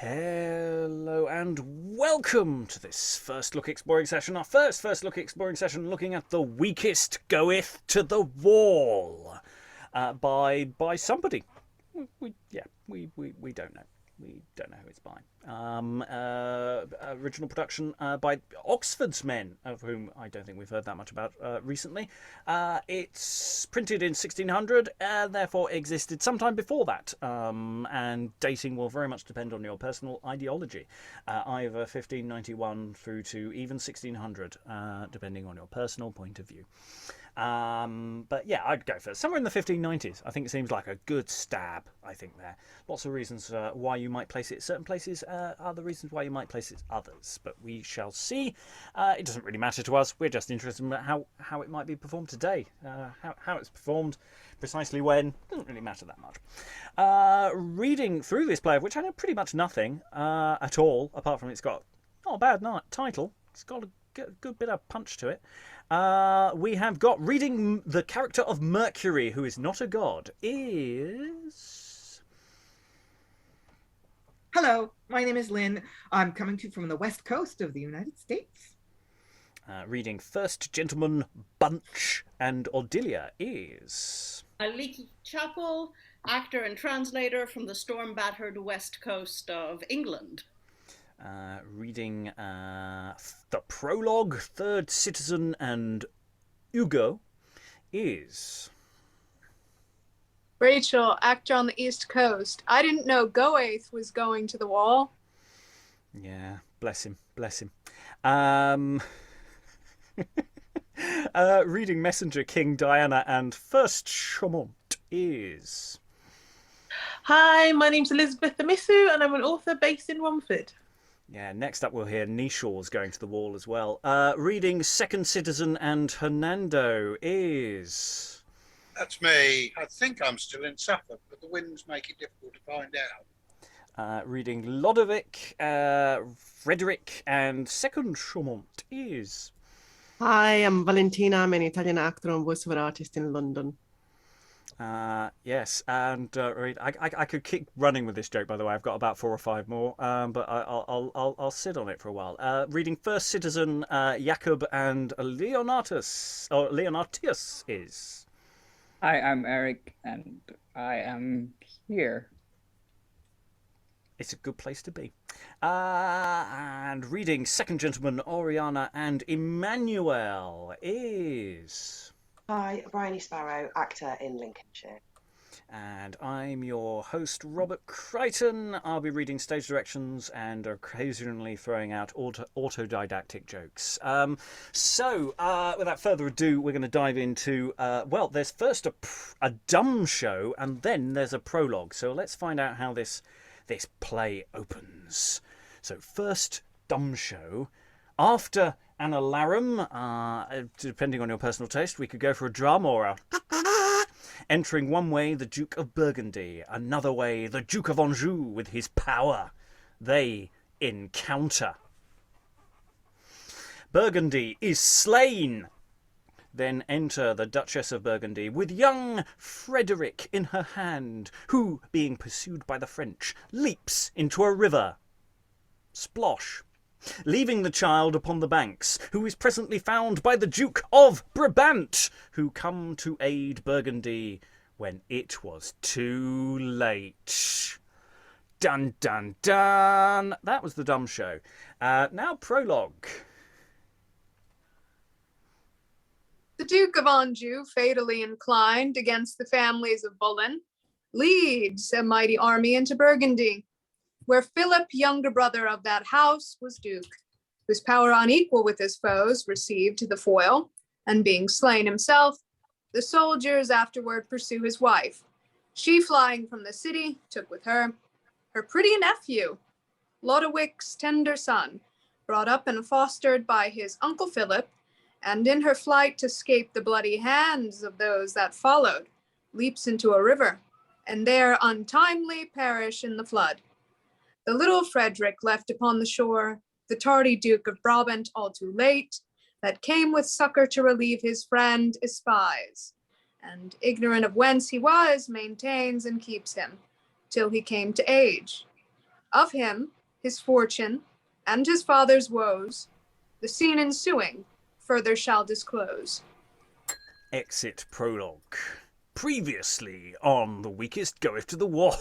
Hello and welcome to this first look exploring session, our first look exploring session looking at The Weakest Goeth to the Wall by somebody. We don't know. We don't know who it's by. Original production by Oxford's men, of whom I don't think we've heard that much about recently. It's printed in 1600 and therefore existed sometime before that. And dating will very much depend on your personal ideology. Either 1591 through to even 1600, depending on your personal point of view. But yeah, I'd go for somewhere in the 1590s. I think it seems like a good stab, I think, there. Lots of reasons why you might place it certain places, other reasons why you might place it others. But we shall see. It doesn't really matter to us. We're just interested in how it might be performed today. How it's performed, precisely when, doesn't really matter that much. Reading through this play, of which I know pretty much nothing at all, apart from it's got not a bad title. It's got a good bit of punch to it. We have got reading the character of Mercury, who is not a god, is... Hello, my name is Lynn. I'm coming to you from the west coast of the United States. Reading First Gentleman Bunch and Odillia is... Aliki Chapple, actor and translator from the storm-battered west coast of England. Reading the Prologue, Third Citizen and Hugo is... Rachael, actor on the East Coast. I didn't know Goeth was going to the wall. Yeah, bless him. Reading Messenger, King Diana and First Chamount is... Hi, my name's Elizabeth Amisu and I'm an author based in Romford. Yeah, next up we'll hear Nishaw's going to the wall as well. Reading Second Citizen and Hernando is... That's me. I think I'm still in Suffolk, but the winds make it difficult to find out. Reading Lodowick, Frederick, and Second Chamount is... Hi, I'm Valentina. I'm an Italian actor and voiceover artist in London. Yes, and I could keep running with this joke, by the way. I've got about 4 or 5 more, but I'll sit on it for a while. Reading First Citizen, Yacob, and Leonatius is... Hi, I'm Eric, and I am here. It's a good place to be. And reading Second Gentleman, Oriana, and Emanuel is... Hi, Briony Sparrow, actor in Lincolnshire. And I'm your host, Robert Crighton. I'll be reading stage directions and occasionally throwing out autodidactic jokes. So, without further ado, we're going to dive into, well, there's first a dumb show and then there's a prologue. So let's find out how this play opens. So first, dumb show. After an alarum, depending on your personal taste, we could go for a drum or a... Entering one way, the Duke of Burgundy, another way, the Duke of Anjou with his power. They encounter. Burgundy is slain. Then enter the Duchess of Burgundy with young Frederick in her hand, who, being pursued by the French, leaps into a river. Splosh. Leaving the child upon the banks, who is presently found by the Duke of Brabant, who come to aid Burgundy when it was too late. Dun, dun, dun. That was the dumb show. Now prologue. The Duke of Anjou, fatally inclined against the families of Bullen, leads a mighty army into Burgundy, where Philip, younger brother of that house, was duke, whose power unequal with his foes received the foil, and being slain himself, the soldiers afterward pursue his wife. She, flying from the city, took with her pretty nephew, Lodowick's tender son, brought up and fostered by his uncle Philip, and in her flight to escape the bloody hands of those that followed, leaps into a river, and there untimely perish in the flood. The little Frederick left upon the shore, the tardy Duke of Brabant all too late, that came with succor to relieve his friend, espies, and ignorant of whence he was, maintains and keeps him, till he came to age. Of him, his fortune, and his father's woes, the scene ensuing further shall disclose. Exit prologue. Previously on The Weakest Goeth to the Wall.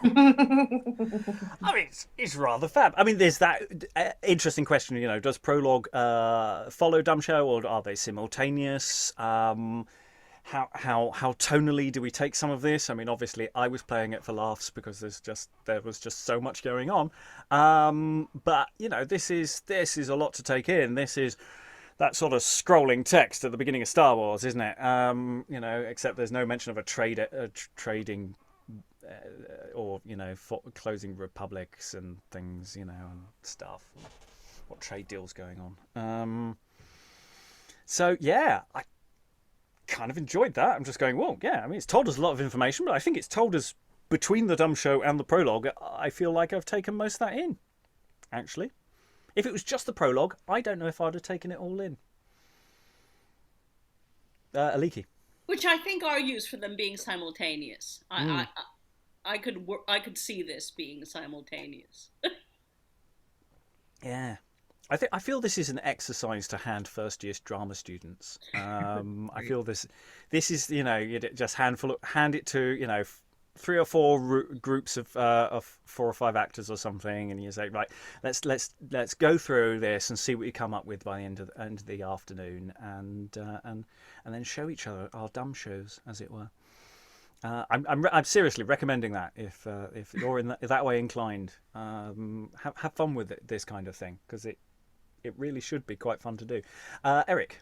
I mean, it's rather fab. I mean, there's that interesting question, does prologue follow dumb show, or are they simultaneous? How tonally do we take some of this? I mean, obviously, I was playing it for laughs because there was just so much going on. But this is a lot to take in. This is that sort of scrolling text at the beginning of Star Wars, isn't it? Except there's no mention of a trading. Or closing republics and things, and stuff. What trade deals going on? So yeah, I kind of enjoyed that. I'm just going, well, yeah. I mean, it's told us a lot of information, but I think it's told us between the dumb show and the prologue. I feel like I've taken most of that in. Actually, if it was just the prologue, I don't know if I'd have taken it all in. Aliki. Which I think argues for them being simultaneous. I could see this being simultaneous. Yeah, I feel this is an exercise to hand first year drama students. I feel this is you just hand it to 3 or 4 groups of 4 or 5 actors or something, and you say, right, let's go through this and see what you come up with by the end of the afternoon, and then show each other our dumb shows, as it were. I'm seriously recommending that if you're in that way inclined. Have fun with this kind of thing, because it really should be quite fun to do. Eric.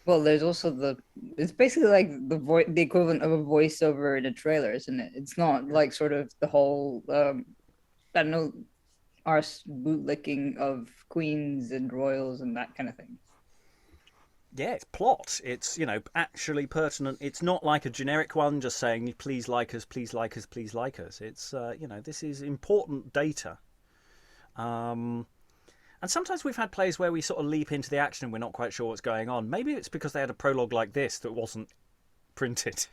Well, there's also it's basically like the equivalent of a voiceover in a trailer, isn't it? It's not like sort of the whole I don't know, arse bootlicking of queens and royals and that kind of thing. Yeah, it's plot. It's, actually pertinent. It's not like a generic one just saying, please like us, please like us, please like us. It's, this is important data. And sometimes we've had plays where we sort of leap into the action and we're not quite sure what's going on. Maybe it's because they had a prologue like this that wasn't printed.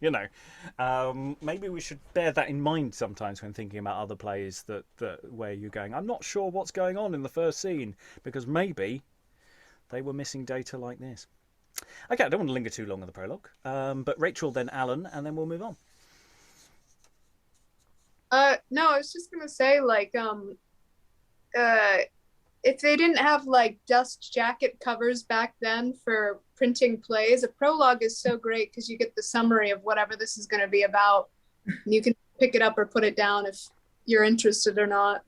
Maybe we should bear that in mind sometimes when thinking about other plays that where you're going, I'm not sure what's going on in the first scene, because maybe they were missing data like this. Okay, I don't want to linger too long on the prologue, but Rachael, then Alan, and then we'll move on. No, I was just gonna say, if they didn't have dust jacket covers back then for printing plays, a prologue is so great because you get the summary of whatever this is going to be about. You can pick it up or put it down if you're interested or not.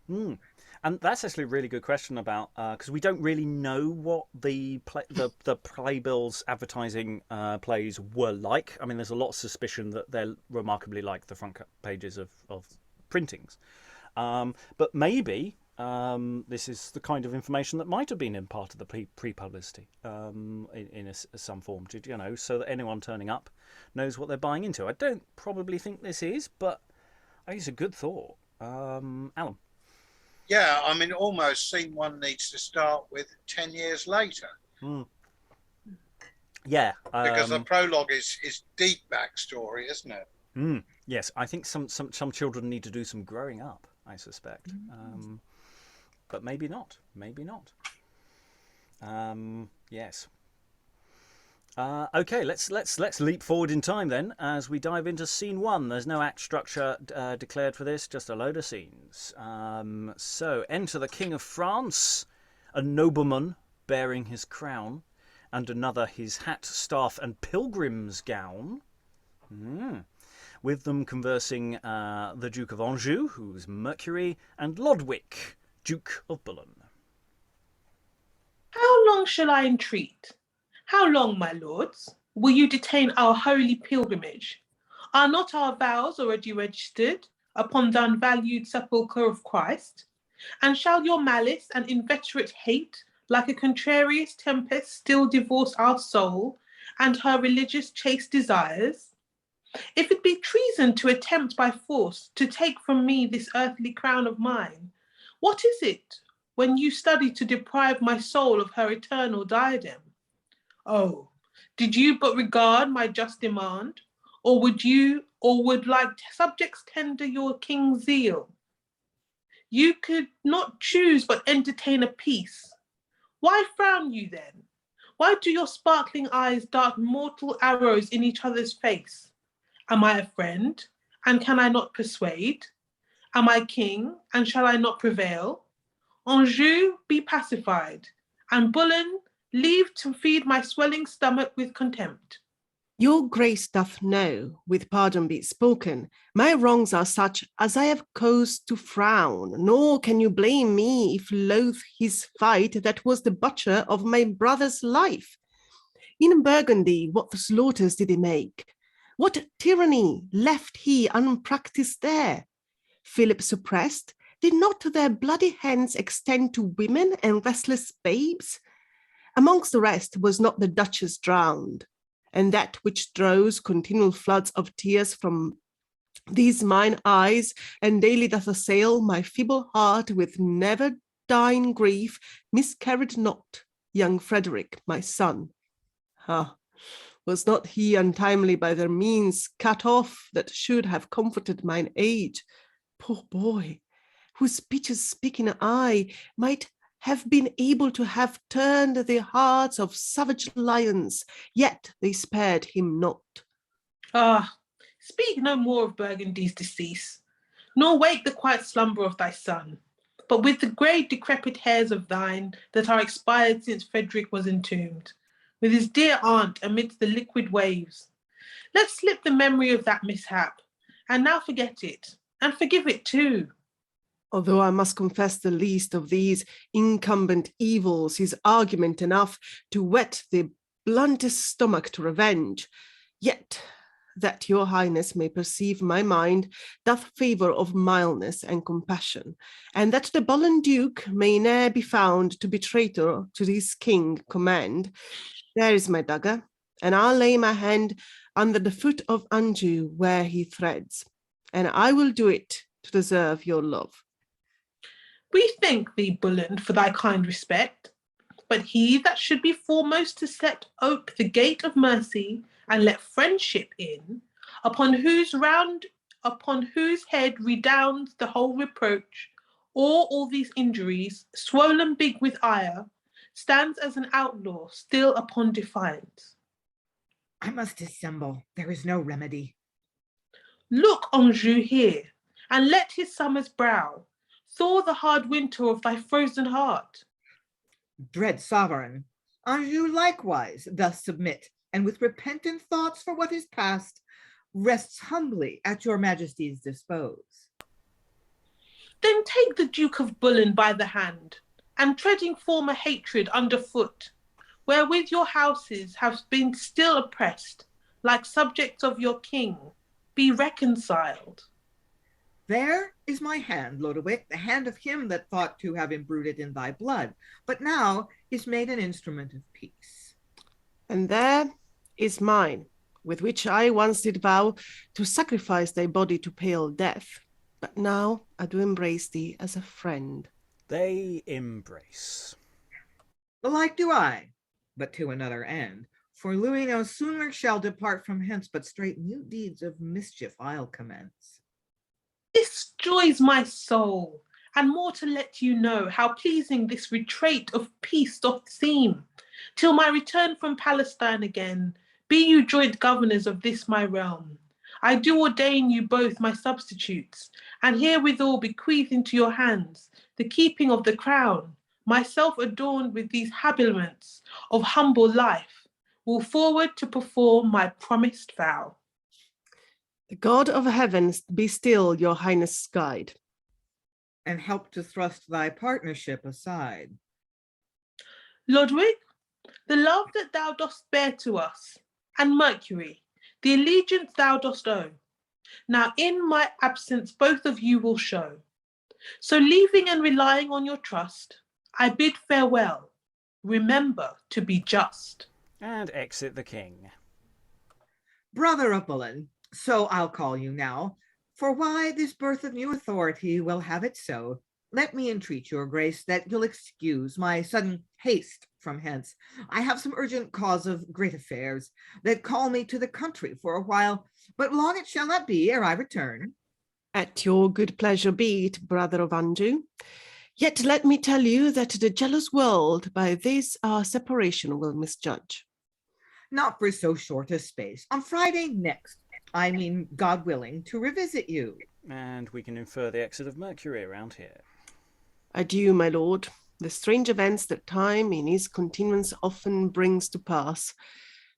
And that's actually a really good question about, because we don't really know what the Playbills advertising plays were like. I mean, there's a lot of suspicion that they're remarkably like the front pages of printings. But maybe this is the kind of information that might have been in part of the pre-publicity in some form, so that anyone turning up knows what they're buying into. I don't probably think this is, but I think it's a good thought. Alan. Yeah, I mean, almost scene 1 needs to start with 10 years later. Yeah. Because the prologue is deep backstory, isn't it? Yes, I think some children need to do some growing up, I suspect. But maybe not. Yes. Okay, let's leap forward in time then as we dive into scene 1. There's no act structure declared for this, just a load of scenes. So enter the King of France, a nobleman bearing his crown, and another his hat, staff, and pilgrim's gown. With them conversing the Duke of Anjou, who's Mercury, and Lodowick, Duke of Boulogne. How long shall I entreat? How long, my lords, will you detain our holy pilgrimage? Are not our vows already registered upon the unvalued sepulchre of Christ? And shall your malice and inveterate hate, like a contrarious tempest, still divorce our soul and her religious chaste desires? If it be treason to attempt by force to take from me this earthly crown of mine, what is it when you study to deprive my soul of her eternal diadem? Oh, did you but regard my just demand, or would you or would like subjects tender your king's zeal? You could not choose but entertain a peace. Why frown you then? Why do your sparkling eyes dart mortal arrows in each other's face? Am I a friend, and can I not persuade? Am I king, and shall I not prevail? Anjou, be pacified, and Bullen, leave to feed my swelling stomach with contempt. Your grace doth know, with pardon be it spoken, my wrongs are such as I have cause to frown, nor can you blame me if loath his fight that was the butcher of my brother's life. In Burgundy what slaughters did he make? What tyranny left he unpractised there? Philip suppressed, did not their bloody hands extend to women and restless babes? Amongst the rest was not the Duchess drowned, and that which draws continual floods of tears from these mine eyes, and daily doth assail my feeble heart with never dying grief, miscarried not young Frederick, my son. Ah, was not he untimely by their means cut off that should have comforted mine age? Poor boy, whose speeches speaking I might have been able to have turned the hearts of savage lions, yet they spared him not. Ah, speak no more of Burgundy's decease, nor wake the quiet slumber of thy son, but with the grey decrepit hairs of thine that are expired since Frederick was entombed, with his dear aunt amidst the liquid waves. Let's slip the memory of that mishap, and now forget it, and forgive it too. Although I must confess the least of these incumbent evils is argument enough to whet the bluntest stomach to revenge, yet that your highness may perceive my mind doth favour of mildness and compassion, and that the Bullen Duke may ne'er be found to be traitor to this king command, there is my dagger, and I'll lay my hand under the foot of Anjou where he treads, and I will do it to deserve your love. We thank thee, Bullen, for thy kind respect, but he that should be foremost to set ope the gate of mercy and let friendship in, upon whose head redounds the whole reproach, or all these injuries, swollen big with ire, stands as an outlaw still upon defiance. I must dissemble. There is no remedy. Look, Anjou, here, and let his summer's brow thaw the hard winter of thy frozen heart. Dread sovereign, Anjou likewise doth submit, and with repentant thoughts for what is past, rests humbly at your majesty's dispose. Then take the Duke of Bullen by the hand, and treading former hatred underfoot, wherewith your houses have been still oppressed, like subjects of your king, be reconciled. There is my hand, Lodowick, the hand of him that thought to have imbrued it in thy blood, but now is made an instrument of peace. And there is mine, with which I once did vow to sacrifice thy body to pale death, but now I do embrace thee as a friend. They embrace. The like do I, but to another end, for Louis no sooner shall depart from hence, but straight new deeds of mischief I'll commence. This joys my soul, and more to let you know how pleasing this retreat of peace doth seem. Till my return from Palestine again, be you joint governors of this my realm. I do ordain you both my substitutes, and herewithal bequeath into your hands the keeping of the crown, myself adorned with these habiliments of humble life, will forward to perform my promised vow. The God of heaven be still your highness' guide. And help to thrust thy partnership aside. Lodowick, the love that thou dost bear to us, and Mercury, the allegiance thou dost owe, now in my absence both of you will show. So leaving and relying on your trust, I bid farewell. Remember to be just. And exit the king. Brother of Bullen, so I'll call you now, for why this birth of new authority will have it so, let me entreat your grace that you'll excuse my sudden haste from hence. I have some urgent cause of great affairs that call me to the country for a while, but long it shall not be ere I return. At your good pleasure be it, brother of Anjou. Yet let me tell you that the jealous world by this our separation will misjudge. Not for so short a space. On Friday next, I mean, God willing, to revisit you. And we can infer the exit of Mercury around here. Adieu, my lord. The strange events that time in his continuance often brings to pass.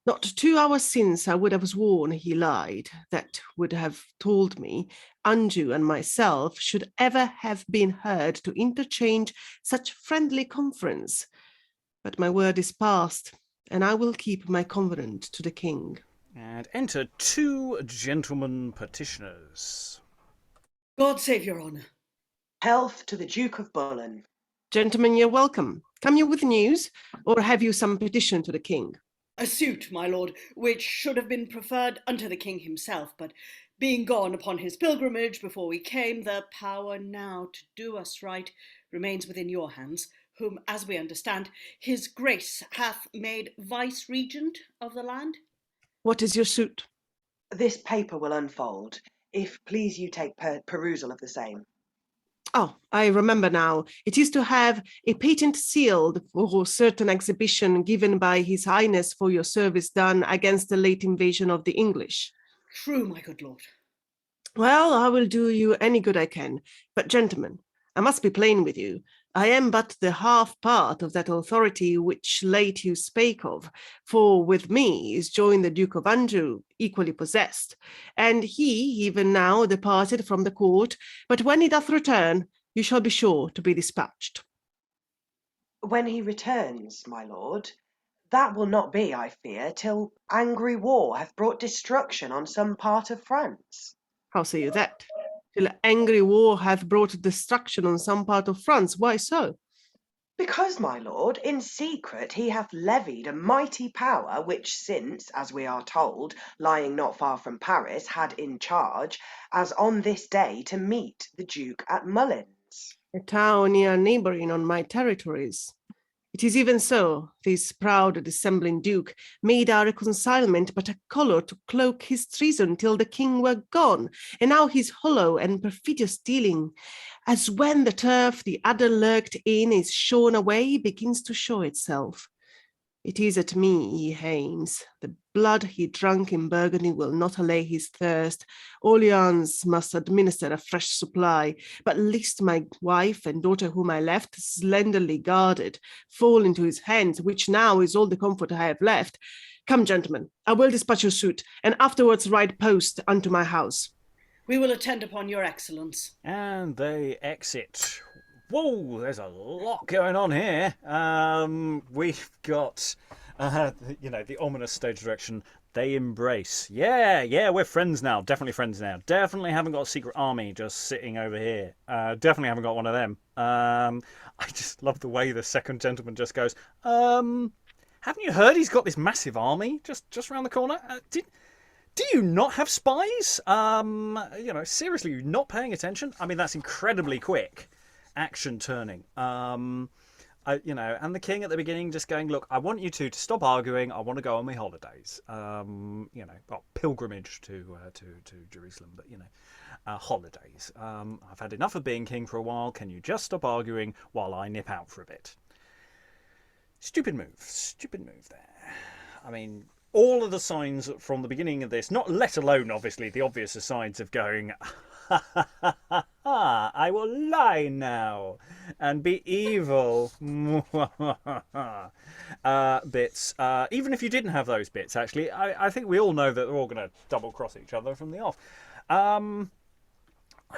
Not 2 hours since I would have sworn he lied, that would have told me Anjou and myself should ever have been heard to interchange such friendly conference. But my word is past, and I will keep my covenant to the king. And enter 2 gentlemen petitioners. God save your honour. Health to the Duke of Bullen. Gentlemen, you're welcome. Come you with news, or have you some petition to the king? A suit, my lord, which should have been preferred unto the king himself, but being gone upon his pilgrimage before we came, the power now to do us right remains within your hands, whom, as we understand, his grace hath made vice-regent of the land. What is your suit? This paper will unfold, if please you take perusal of the same. Oh, I remember now. It is to have a patent sealed for certain exhibition given by His Highness for your service done against the late invasion of the English. True, my good lord. Well, I will do you any good I can. But gentlemen, I must be plain with you. I am but the half part of that authority which late you spake of, for with me is joined the Duke of Anjou, equally possessed, and he even now departed from the court, but when he doth return, you shall be sure to be dispatched. When he returns, my lord, that will not be, I fear, till angry war hath brought destruction on some part of France. How say you that? Till angry war hath brought destruction on some part of France. Why so? Because, my lord, in secret he hath levied a mighty power, which since, as we are told, lying not far from Paris, had in charge, as on this day to meet the Duke at Mullins. A town near neighbouring on my territories. It is even so, this proud dissembling Duke made our reconcilement but a colour to cloak his treason till the king were gone, and now his hollow and perfidious dealing, as when the turf the adder lurked in is shorn away, begins to show itself. It is at me he aims. The blood he drank in Burgundy will not allay his thirst. Orleans must administer a fresh supply, but lest my wife and daughter whom I left, slenderly guarded, fall into his hands, which now is all the comfort I have left. Come, gentlemen, I will dispatch your suit, and afterwards ride post unto my house. We will attend upon your excellence. And they exit. Whoa, there's a lot going on here. We've got, the ominous stage direction. They embrace. Yeah, we're friends now. Definitely friends now. Definitely haven't got a secret army just sitting over here. Definitely haven't got one of them. I just love the way the second gentleman just goes, haven't you heard he's got this massive army just around the corner? Do you not have spies? Seriously, you're not paying attention? I mean, that's incredibly quick. Action turning. And the king at the beginning just going, look, I want you two to stop arguing. I want to go on my holidays. Pilgrimage to Jerusalem, but holidays. I've had enough of being king for a while. Can you just stop arguing while I nip out for a bit? Stupid move there. I mean, all of the signs from the beginning of this, not let alone obviously the obvious asides of going, I will lie now and be evil. Bits. Even if you didn't have those bits, actually, I think we all know that they're all going to double-cross each other from the off. I'm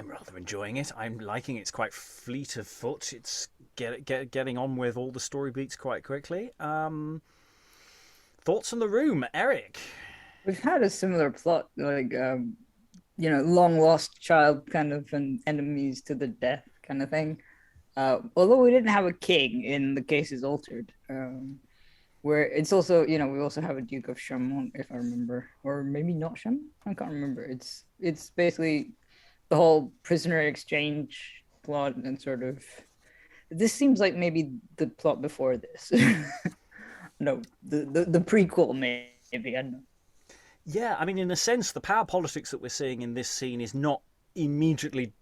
rather enjoying it. I'm liking it. It's quite fleet of foot. It's getting on with all the story beats quite quickly. Thoughts on the room, Eric? We've had a similar plot, long lost child kind of and enemies to the death kind of thing. Although we didn't have a king in The Case is Altered, where it's also, we also have a Duke of Chamount, if I remember, or maybe not Chamount. I can't remember. It's basically the whole prisoner exchange plot and sort of. This seems like maybe the plot before this. No, the prequel maybe. I don't know. Yeah, I mean, in a sense, the power politics that we're seeing in this scene is not immediately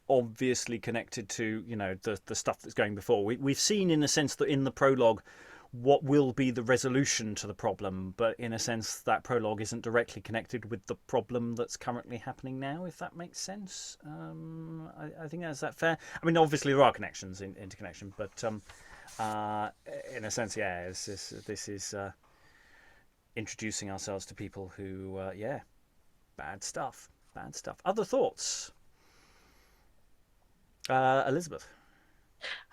obviously connected to, the stuff that's going before. We've seen, in a sense, that in the prologue what will be the resolution to the problem, but in a sense that prologue isn't directly connected with the problem that's currently happening now, if that makes sense. I think that's that fair. I mean, obviously there are connections, interconnection, but in a sense, yeah, this is introducing ourselves to people who, bad stuff. Other thoughts? Elizabeth?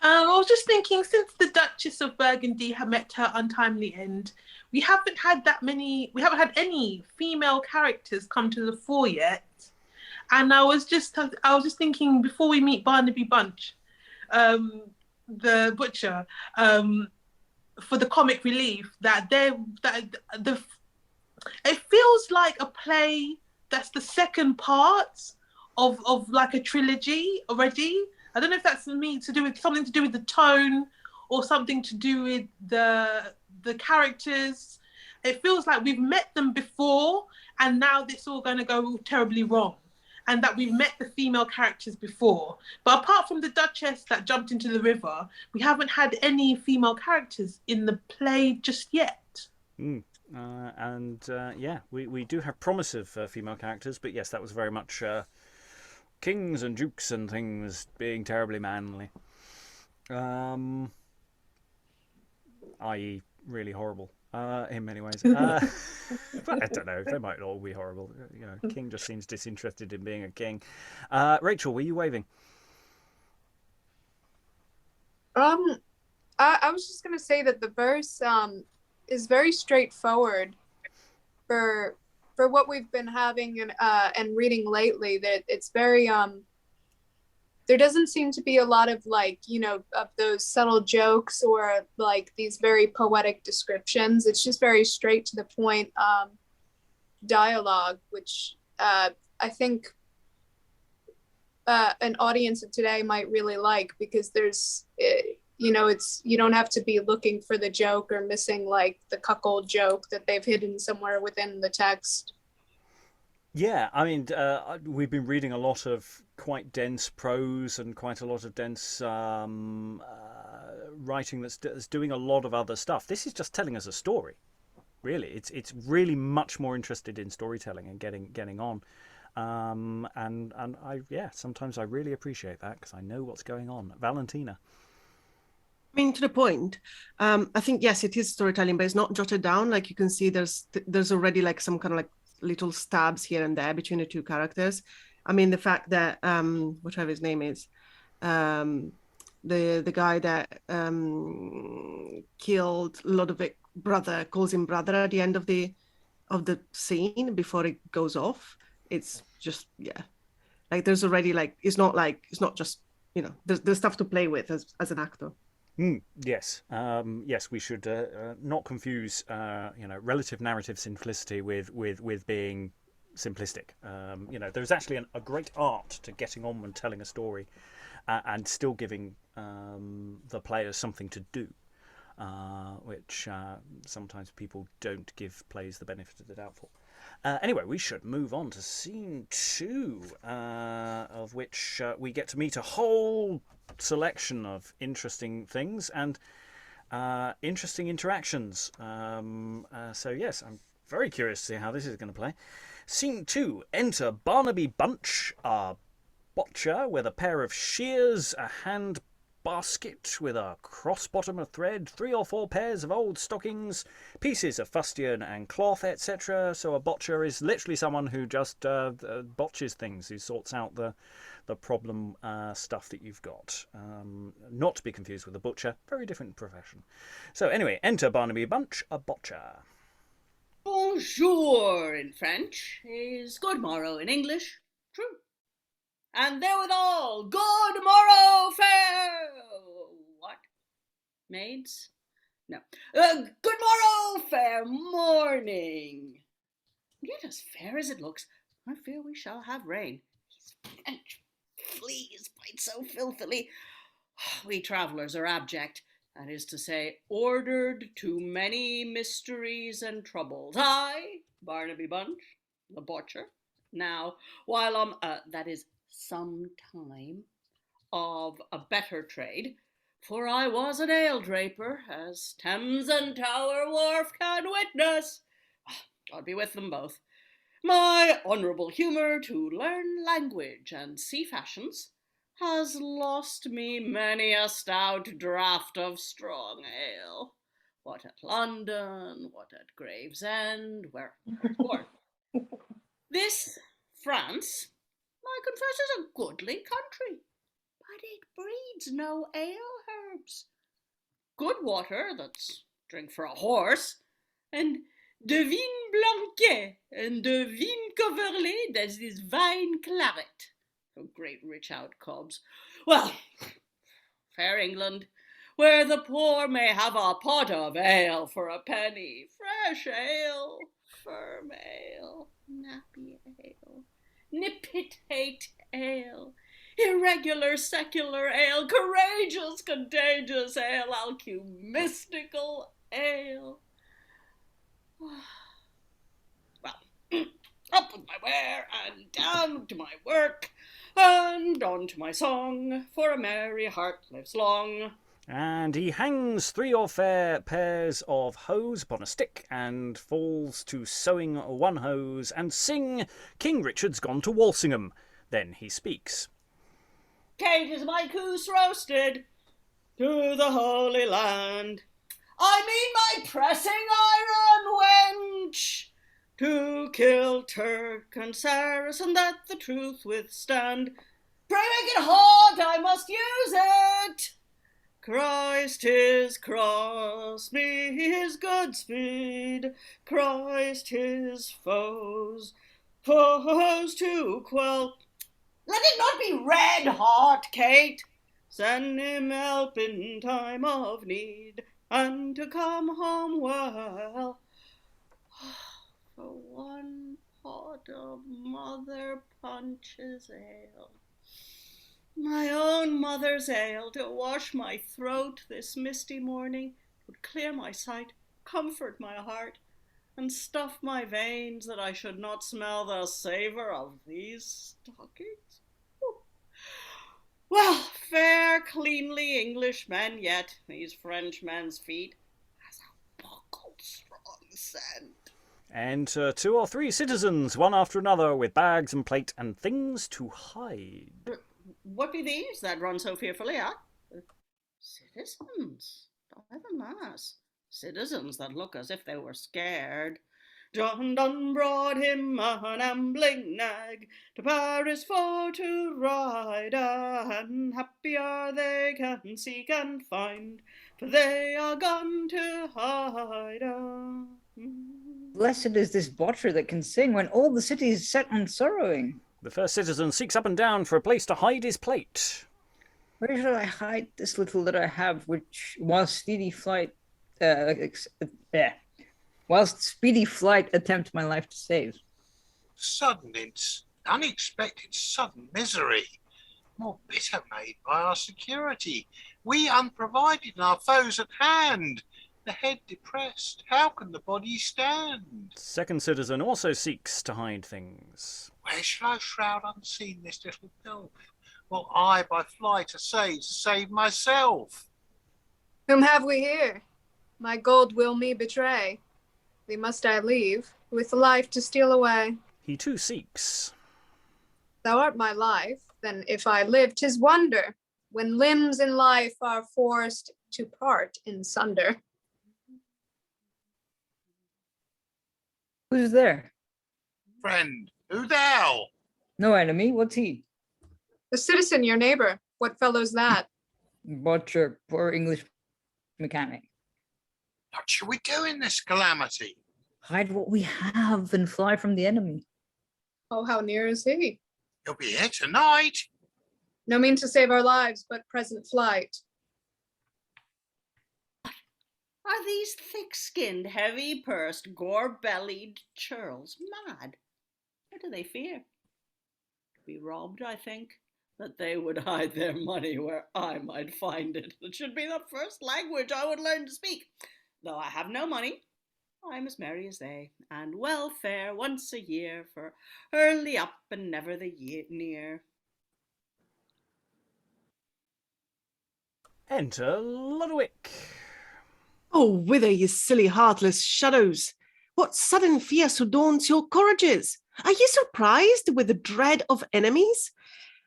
I was just thinking, since the Duchess of Burgundy had met her untimely end, we haven't had any female characters come to the fore yet. And I was just thinking, before we meet Barnaby Bunch, the butcher, for the comic relief, it feels like a play that's the second part of like a trilogy already. I don't know if that's something to do with the tone or something to do with the characters. It feels like we've met them before and now it's all going to go terribly wrong, and that we've met the female characters before. But apart from the Duchess that jumped into the river, we haven't had any female characters in the play just yet. We do have promise of female characters, but yes, that was very much kings and dukes and things being terribly manly, i.e. really horrible in many ways. But I don't know, they might all be horrible. King just seems disinterested in being a king. Rachael, were you waving? I was just gonna say that the verse is very straightforward for what we've been having and reading lately. That it's very there doesn't seem to be a lot of of those subtle jokes or like these very poetic descriptions. It's just very straight to the point dialogue, which I think an audience of today might really like, because there's it's, you don't have to be looking for the joke or missing like the cuckold joke that they've hidden somewhere within the text. Yeah, I mean, we've been reading a lot of quite dense prose and quite a lot of dense writing that's doing a lot of other stuff. This is just telling us a story, really. It's really much more interested in storytelling and getting on. And sometimes I really appreciate that because I know what's going on. Valentina. I mean, to the point, I think, yes, it is storytelling, but it's not jotted down. Like you can see there's already like some kind of like little stabs here and there between the two characters. I mean, the fact that whatever his name is, the guy that killed Lodowick brother calls him brother at the end of the scene before it goes off. It's just, yeah, like there's already like it's not just there's stuff to play with as an actor. Yes, we should not confuse relative narrative simplicity with being simplistic. There's actually a great art to getting on and telling a story and still giving the players something to do, which sometimes people don't give plays the benefit of the doubt for. Anyway, we should move on to scene 2, of which we get to meet a whole selection of interesting things and interesting interactions. So yes, I'm very curious to see how this is going to play. Scene 2, enter Barnaby Bunch, a botcher with a pair of shears, a hand basket with a cross-bottom of thread, 3 or 4 pairs of old stockings, pieces of fustian and cloth, etc. So a botcher is literally someone who just botches things, who sorts out the problem stuff that you've got. Not to be confused with a butcher, very different profession. So anyway, enter Barnaby Bunch, a botcher. Bonjour in French is good morrow in English. True. And therewithal, good morrow, fair... What? Maids? No. Good morrow, fair morning. Yet as fair as it looks, I fear we shall have rain. These French fleas bite so filthily. We travellers are abject, that is to say, ordered to many mysteries and troubles. I, Barnaby Bunch, the butcher. Now, while that is some time of a better trade, for I was an ale draper, as Thames and Tower Wharf can witness. God be with them both. My honourable humour to learn language and see fashions has lost me many a stout draught of strong ale. What at London, what at Gravesend, where more. This France, I confess, is a goodly country, but it breeds no ale herbs. Good water, that's drink for a horse, and de vin blanquet, and de vin coverlet, that is vine claret. Oh, great rich out cobs. Well, fair England, where the poor may have a pot of ale for a penny, fresh ale, firm ale, nappy ale, nipitate ale, irregular secular ale, courageous contagious ale, alchemistical ale. Well, up with my ware and down to my work, and on to my song, for a merry heart lives long. And he hangs 3 or 4 pairs of hose upon a stick, and falls to sewing one hose, and sing, King Richard's gone to Walsingham. Then he speaks. Kate is my goose roasted to the Holy Land. I mean my pressing iron wench, to kill Turk and Saracen, that the truth withstand. Pray make it hot, I must use it. Christ his cross be his good speed, Christ his foes to quell. Let it not be red hot, Kate. Send him help in time of need, and to come home well. For one pot of Mother Punch's ale, my own mother's ale, to wash my throat this misty morning, would clear my sight, comfort my heart, and stuff my veins, that I should not smell the savour of these stockings. Well, fair, cleanly English men yet, these French men's feet, as a buckled strong scent. Enter 2 or 3 citizens, one after another, with bags and plate and things to hide. What be these that run so fearfully, huh? Citizens, by the mass, citizens that look as if they were scared. John Donne brought him an ambling nag to Paris for to ride, and happy are they can seek and find, for they are gone to hide. Blessed is this butcher that can sing when all the city is set on sorrowing. The first citizen seeks up and down for a place to hide his plate. Where shall I hide this little that I have, which, whilst speedy flight attempt my life to save? Unexpected sudden misery, more bitter made by our security. We unprovided and our foes at hand. The head depressed, how can the body stand? Second citizen also seeks to hide things. Where shall I shroud unseen this little gulf? Will I by flight essay to save myself? Whom have we here? My gold will me betray. Thee must I leave, with life to steal away. He too seeks. Thou art my life, then if I live, 'tis wonder, when limbs in life are forced to part in sunder. Who's there? Friend, who thou? No enemy, what's he? The citizen, your neighbor. What fellow's that? Butcher, poor English mechanic. What shall we do in this calamity? Hide what we have and fly from the enemy. Oh, how near is he? He'll be here tonight. No mean to save our lives, but present flight. Are these thick-skinned, heavy-pursed, gore-bellied churls mad? What do they fear? To be robbed, I think, that they would hide their money where I might find it. It should be the first language I would learn to speak. Though I have no money, I'm as merry as they, and welfare once a year for early up and never the near. Enter Lodowick. Oh, whither, ye silly, heartless shadows? What sudden fear so daunts your courages? Are ye surprised with the dread of enemies?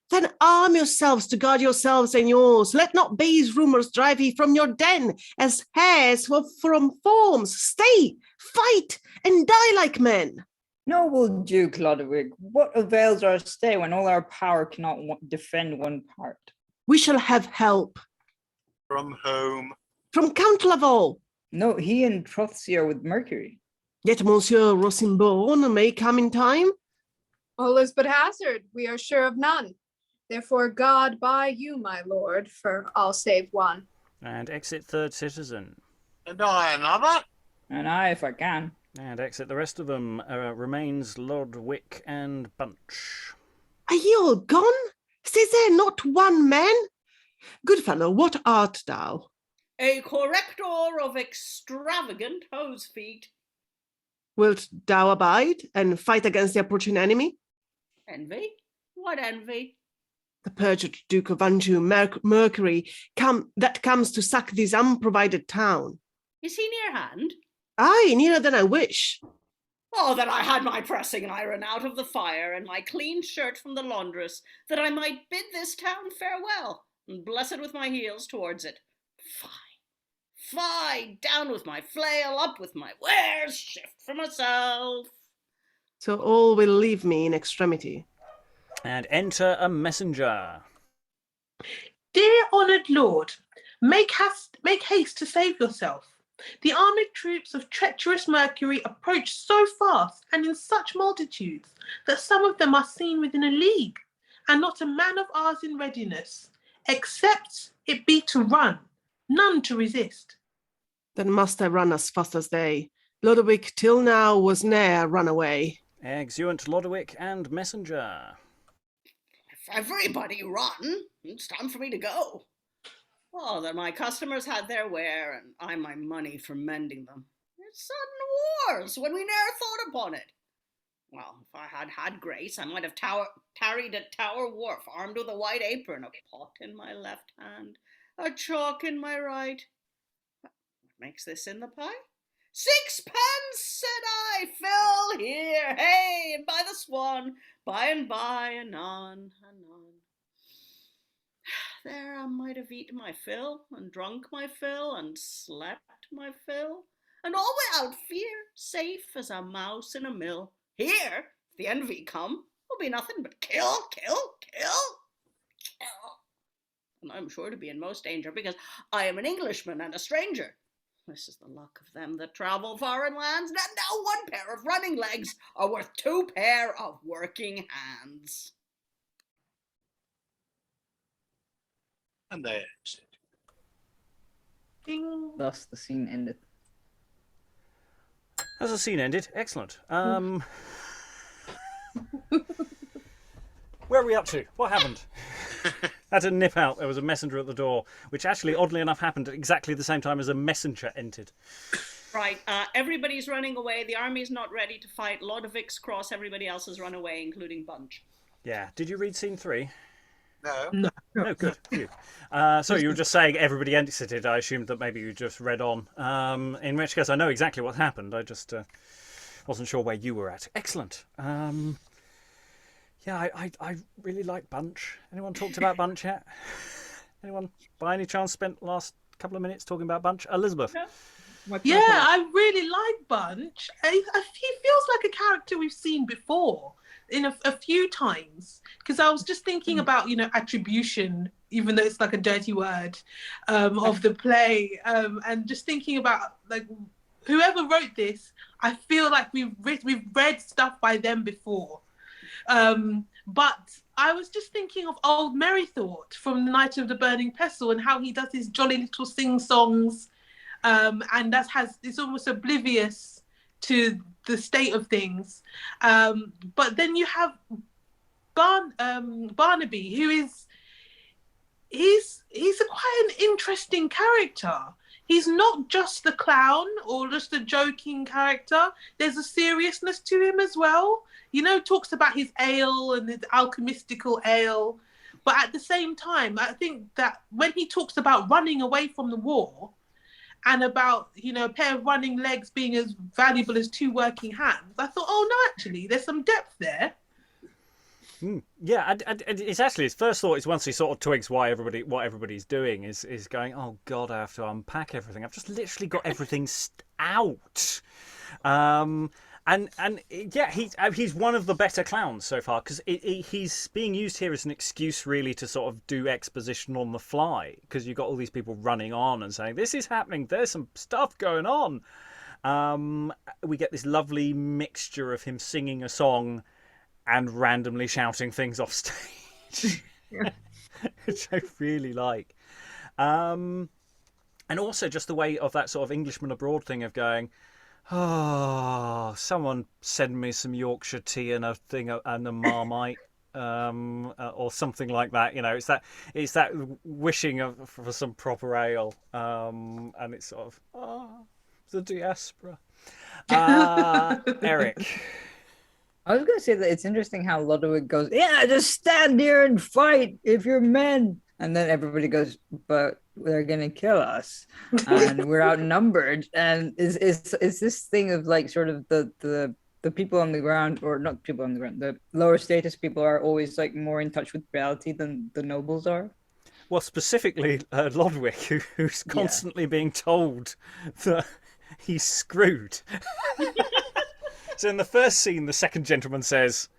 Then arm yourselves to guard yourselves and yours. Let not base rumours drive ye from your den, as hares from forms. Stay, fight, and die like men. Noble Duke Lodowick, what avails our stay when all our power cannot defend one part? We shall have help. From whom? From Count Laval. No, he and Trothsy are with Mercury. Yet Monsieur Rossimbourne may come in time. All is but hazard, we are sure of none. Therefore God by you, my lord, for all save one. And exit third citizen. And I another? And I, if I can. And exit the rest of them. Remains Lodowick and Bunch. Are ye all gone? Stays there not one man? Good fellow, what art thou? A corrector of extravagant hose feet. Wilt thou abide and fight against the approaching enemy? Envy? What envy? the perjured Duke of Anjou, Mercury, that comes to sack this unprovided town. Is he near hand? Aye, nearer than I wish. Oh, that I had my pressing iron out of the fire, and my clean shirt from the laundress, that I might bid this town farewell, and bless it with my heels towards it. Fie, down with my flail, up with my wares, shift for myself. So all will leave me in extremity. And enter a messenger. Dear honoured lord, make haste to save yourself. The armoured troops of treacherous Mercury approach so fast and in such multitudes that some of them are seen within a league, and not a man of ours in readiness, except it be to run, none to resist. Then must I run as fast as they. Lodowick till now was ne'er run away. Exeunt Lodowick and messenger. If everybody run, it's time for me to go. Oh, that my customers had their wear, and I my money for mending them. It's sudden wars, when we ne'er thought upon it. Well, if I had had grace, I might have tarried at Tower Wharf, armed with a white apron, a pot in my left hand, a chalk in my right. What makes this in the pie? 6 pence, said I, fill here, hey, and by the swan, by and by, anon, anon. There I might have eaten my fill, and drunk my fill, and slept my fill, and all without fear, safe as a mouse in a mill. Here, if the envy come, will be nothing but kill, kill, kill, kill. And I'm sure to be in most danger, because I am an Englishman and a stranger. This is the luck of them that travel foreign lands. Now 1 pair of running legs are worth 2 pair of working hands. And they exit. Ding. Thus the scene ended. As the scene ended, excellent. Where are we up to? What happened? Had to nip out. There was a messenger at the door, which actually, oddly enough, happened at exactly the same time as a messenger entered. Right, everybody's running away. The army's not ready to fight. Lodowick's cross. Everybody else has run away, including Bunch. Yeah. Did you read scene 3? No. No, good. Phew. So you were just saying everybody exited. I assumed that maybe you just read on. In which case, I know exactly what happened. I just wasn't sure where you were at. Excellent. Yeah, I really like Bunch. Anyone talked about Bunch yet? Anyone, by any chance, spent the last couple of minutes talking about Bunch? Elizabeth? No. Yeah, I really like Bunch. He feels like a character we've seen before in a few times. Because I was just thinking about, attribution, even though it's like a dirty word, of the play. And just thinking about, like, whoever wrote this, I feel like we've read stuff by them before. But I was just thinking of old Merrythought from The Night of the Burning Pestle and how he does his jolly little sing-songs. And it's almost oblivious to the state of things. But then you have Barnaby, who he's quite an interesting character. he's not just the clown or just a joking character. There's a seriousness to him as well. You know, talks about his ale and his alchemistical ale. But at the same time, I think that when he talks about running away from the war and about, you know, a pair of running legs being as valuable as 2 working hands, I thought, oh, no, actually, there's some depth there. Yeah, and it's actually his first thought is once he sort of twigs what everybody's doing is going, oh God, I have to unpack everything. I've just literally got everything out. And yeah, he's one of the better clowns so far because he's being used here as an excuse really to sort of do exposition on the fly because you've got all these people running on and saying this is happening. There's some stuff going on. We get this lovely mixture of him singing a song and randomly shouting things off stage, which I really like. And also just the way of that sort of Englishman abroad thing of going, oh, someone send me some Yorkshire tea and a Marmite, or something like that. You know, it's that wishing for some proper ale, and it's sort of the diaspora. Eric. I was going to say that it's interesting how Lodowick goes, yeah, just stand here and fight if you're men. And then everybody goes, but they're going to kill us and we're outnumbered. And is this thing of like sort of the people on the ground, or not people on the ground, the lower status people are always like more in touch with reality than the nobles are? Well, specifically Lodowick, who's constantly being told that he's screwed. So in the first scene, the second gentleman says,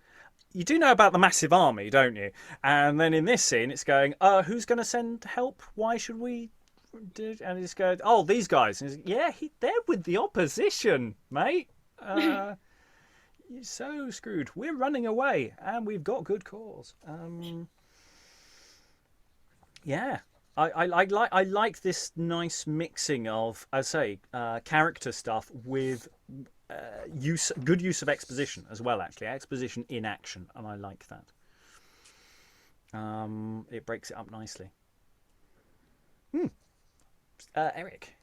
you do know about the massive army, don't you? And then in this scene, it's going, who's going to send help? Why should we do? And it's going, oh, these guys. And yeah, they're with the opposition, mate. You're so screwed. We're running away, and we've got good cause. Yeah. I like this nice mixing of, I say, character stuff with good use of exposition as well. Actually, exposition in action, and I like that. It breaks it up nicely. Eric,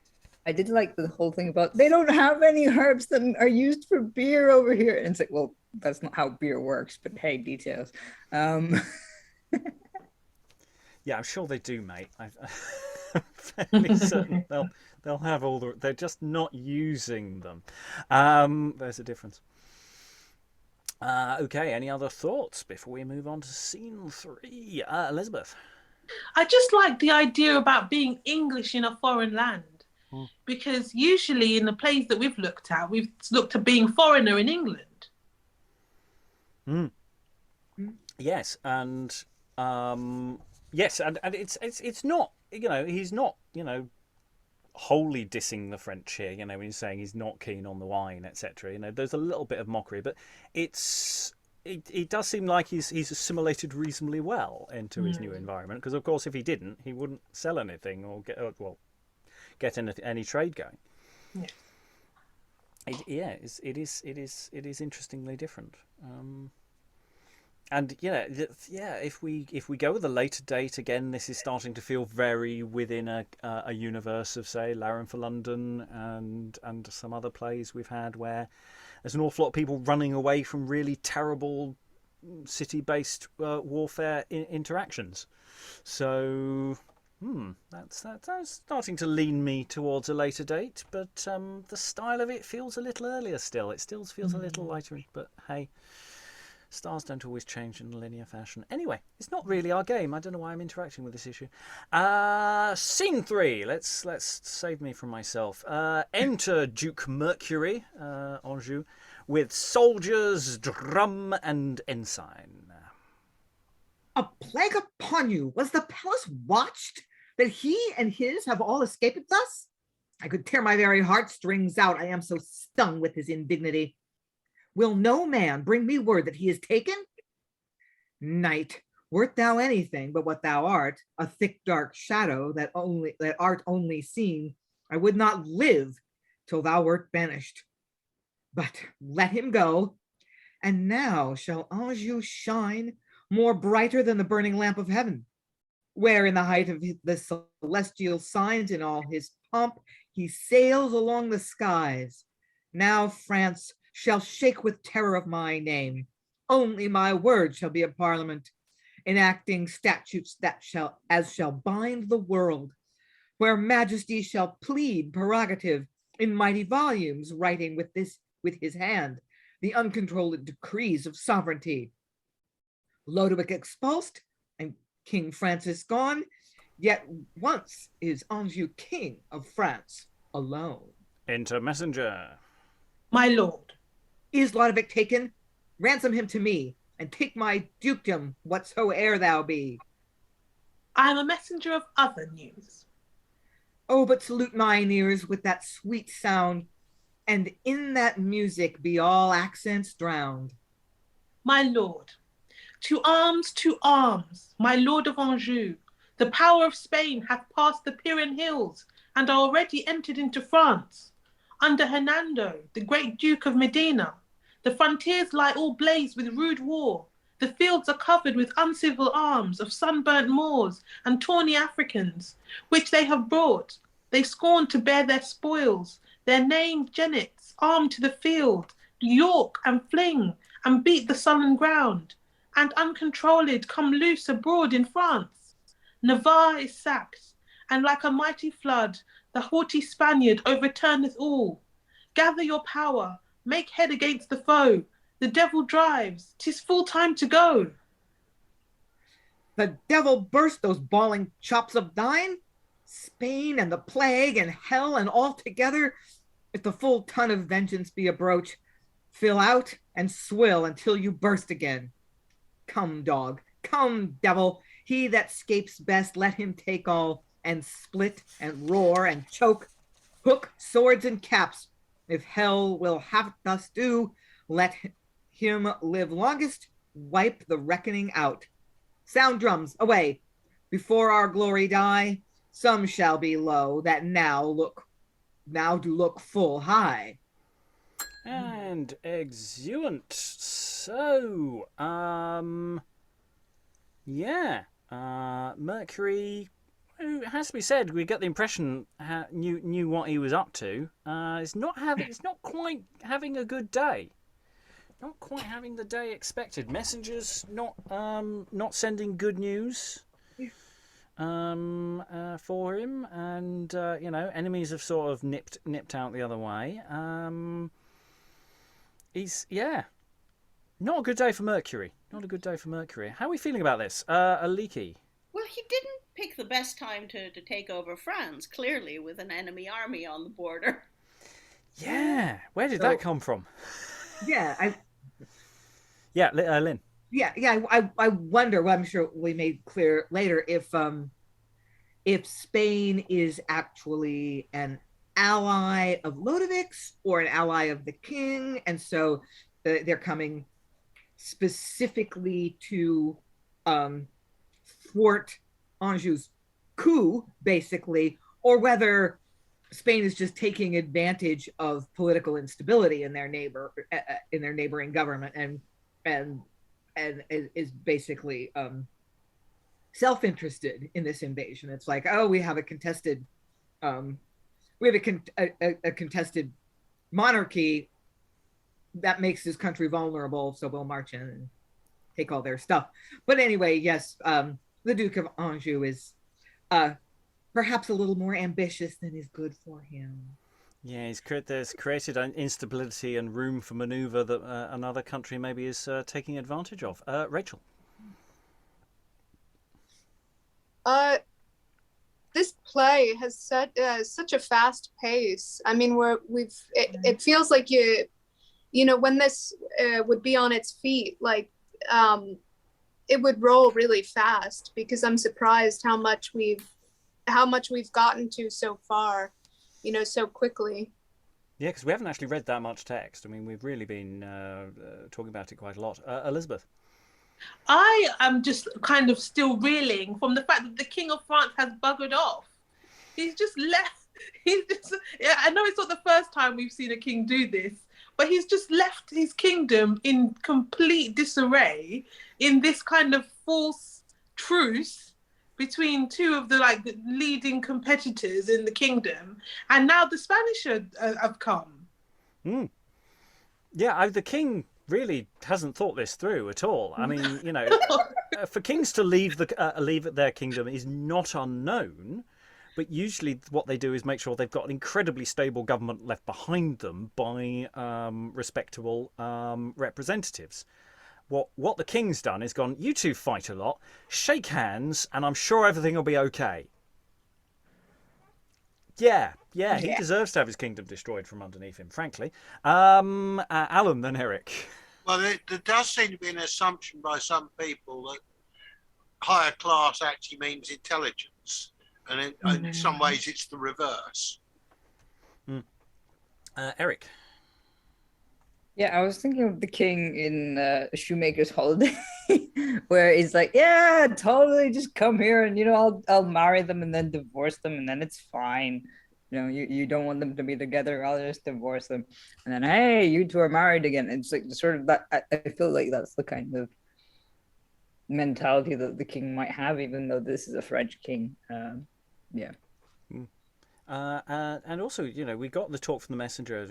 I did like the whole thing about they don't have any herbs that are used for beer over here, and it's like, well, that's not how beer works. But hey, details. Yeah, I'm sure they do, mate. I'm fairly certain they'll have all the. They're just not using them. There's a difference. Okay, any other thoughts before we move on to scene 3? Elizabeth. I just like the idea about being English in a foreign land. Because usually in the plays that we've looked at being foreigner in England. Yes, and yes, and it's not, you know, he's not, you know, wholly dissing the French here, you know, when he's saying he's not keen on the wine, etc. You know, there's a little bit of mockery, but it does seem like he's assimilated reasonably well into his new environment, because of course if he didn't, he wouldn't sell anything or get any trade going. It is interestingly different. And if we go with a later date again, this is starting to feel very within a universe of, say, Laren for London and some other plays we've had where there's an awful lot of people running away from really terrible city-based warfare interactions. So that's starting to lean me towards a later date, but the style of it feels a little earlier still. It still feels a little lighter, but hey. Stars don't always change in a linear fashion. Anyway, it's not really our game. I don't know why I'm interacting with this issue. Scene 3. Let's save me from myself. Enter Duke Mercury, Anjou, with soldiers, drum, and ensign. A plague upon you! Was the palace watched, that he and his have all escaped thus? I could tear my very heartstrings out. I am so stung with his indignity. Will no man bring me word that he is taken? Knight, wert thou anything but what thou art, a thick dark shadow that art only seen, I would not live till thou wert banished. But let him go, and now shall Anjou shine more brighter than the burning lamp of heaven, where in the height of the celestial signs in all his pomp he sails along the skies. Now France shall shake with terror of my name. Only my word shall be a parliament, enacting statutes that shall bind the world, where majesty shall plead prerogative in mighty volumes, writing with his hand the uncontrolled decrees of sovereignty. Lodowick expulsed and King Francis gone, yet once is Anjou king of France alone. Enter messenger. My lord. Is Lodowick taken? Ransom him to me, and take my dukedom whatsoe'er thou be. I am a messenger of other news. Oh, but salute mine ears with that sweet sound, and in that music be all accents drowned. My lord, to arms, my lord of Anjou. The power of Spain hath passed the Pyrenean hills and are already entered into France. Under Hernando, the great Duke of Medina, the frontiers lie all blazed with rude war. The fields are covered with uncivil arms of sunburnt Moors and tawny Africans, which they have brought. They scorn to bear their spoils, their named jennets, armed to the field, York and fling, and beat the sullen ground, and uncontrolled come loose abroad in France. Navarre is sacked, and like a mighty flood, the haughty Spaniard overturneth all. Gather your power, make head against the foe. The devil drives, 'tis full time to go. The devil burst those bawling chops of thine? Spain and the plague and hell and all together, if the full ton of vengeance be a broach, fill out and swill until you burst again. Come, dog, come, devil, he that scapes best, let him take all, and split and roar and choke, hook swords and caps. If hell will have it thus do, let him live longest, wipe the reckoning out. Sound drums, away, before our glory die. Some shall be low that now do look full high. And exeunt. So, Mercury, it has to be said, we get the impression knew what he was up to. It's not quite having a good day. Not quite having the day expected. Messengers not sending good news for him, and enemies have sort of nipped out the other way. He's not a good day for Mercury. Not a good day for Mercury. How are we feeling about this, Aliki? Well, he didn't pick the best time to take over France, clearly, with an enemy army on the border. Yeah, where did that come from? Yeah, Lynn. I wonder. Well, I'm sure we made clear later if Spain is actually an ally of Lodowick's or an ally of the king, and so they're coming specifically to thwart Anjou's coup, basically, or whether Spain is just taking advantage of political instability in their neighboring government and is basically self-interested in this invasion. It's like, oh, we have a contested contested monarchy that makes this country vulnerable, so we'll march in and take all their stuff. But anyway, yes, the Duke of Anjou is perhaps a little more ambitious than is good for him. Yeah, there's created an instability and room for manoeuvre that another country maybe is taking advantage of. Rachael. This play has set such a fast pace. I mean, it feels like when this would be on its feet, like it would roll really fast, because I'm surprised how much we've gotten to so far, so quickly. Yeah, because we haven't actually read that much text. I mean, we've really been talking about it quite a lot. Elizabeth. I am just kind of still reeling from the fact that the King of France has buggered off. He's just left. I know it's not the first time we've seen a king do this, but he's just left his kingdom in complete disarray in this kind of false truce between two of the like the leading competitors in the kingdom, and now the Spanish have come. Yeah, the king really hasn't thought this through at all. I mean, you know, for kings to leave their kingdom is not unknown, but usually what they do is make sure they've got an incredibly stable government left behind them by respectable representatives. What the king's done is gone, you two fight a lot, shake hands, and I'm sure everything will be okay. Yeah, he deserves to have his kingdom destroyed from underneath him, frankly. Alan, then Eric. Well, there does seem to be an assumption by some people that higher class actually means intelligence, and in some ways it's the reverse. Eric. Yeah, I was thinking of the king in Shoemaker's Holiday, where he's like, "Yeah, totally, just come here, and I'll marry them and then divorce them, and then it's fine. You don't want them to be together, I'll just divorce them, and then hey, you two are married again." It's like sort of that. I feel like that's the kind of mentality that the king might have, even though this is a French king. Yeah. And also, we got the talk from the messenger,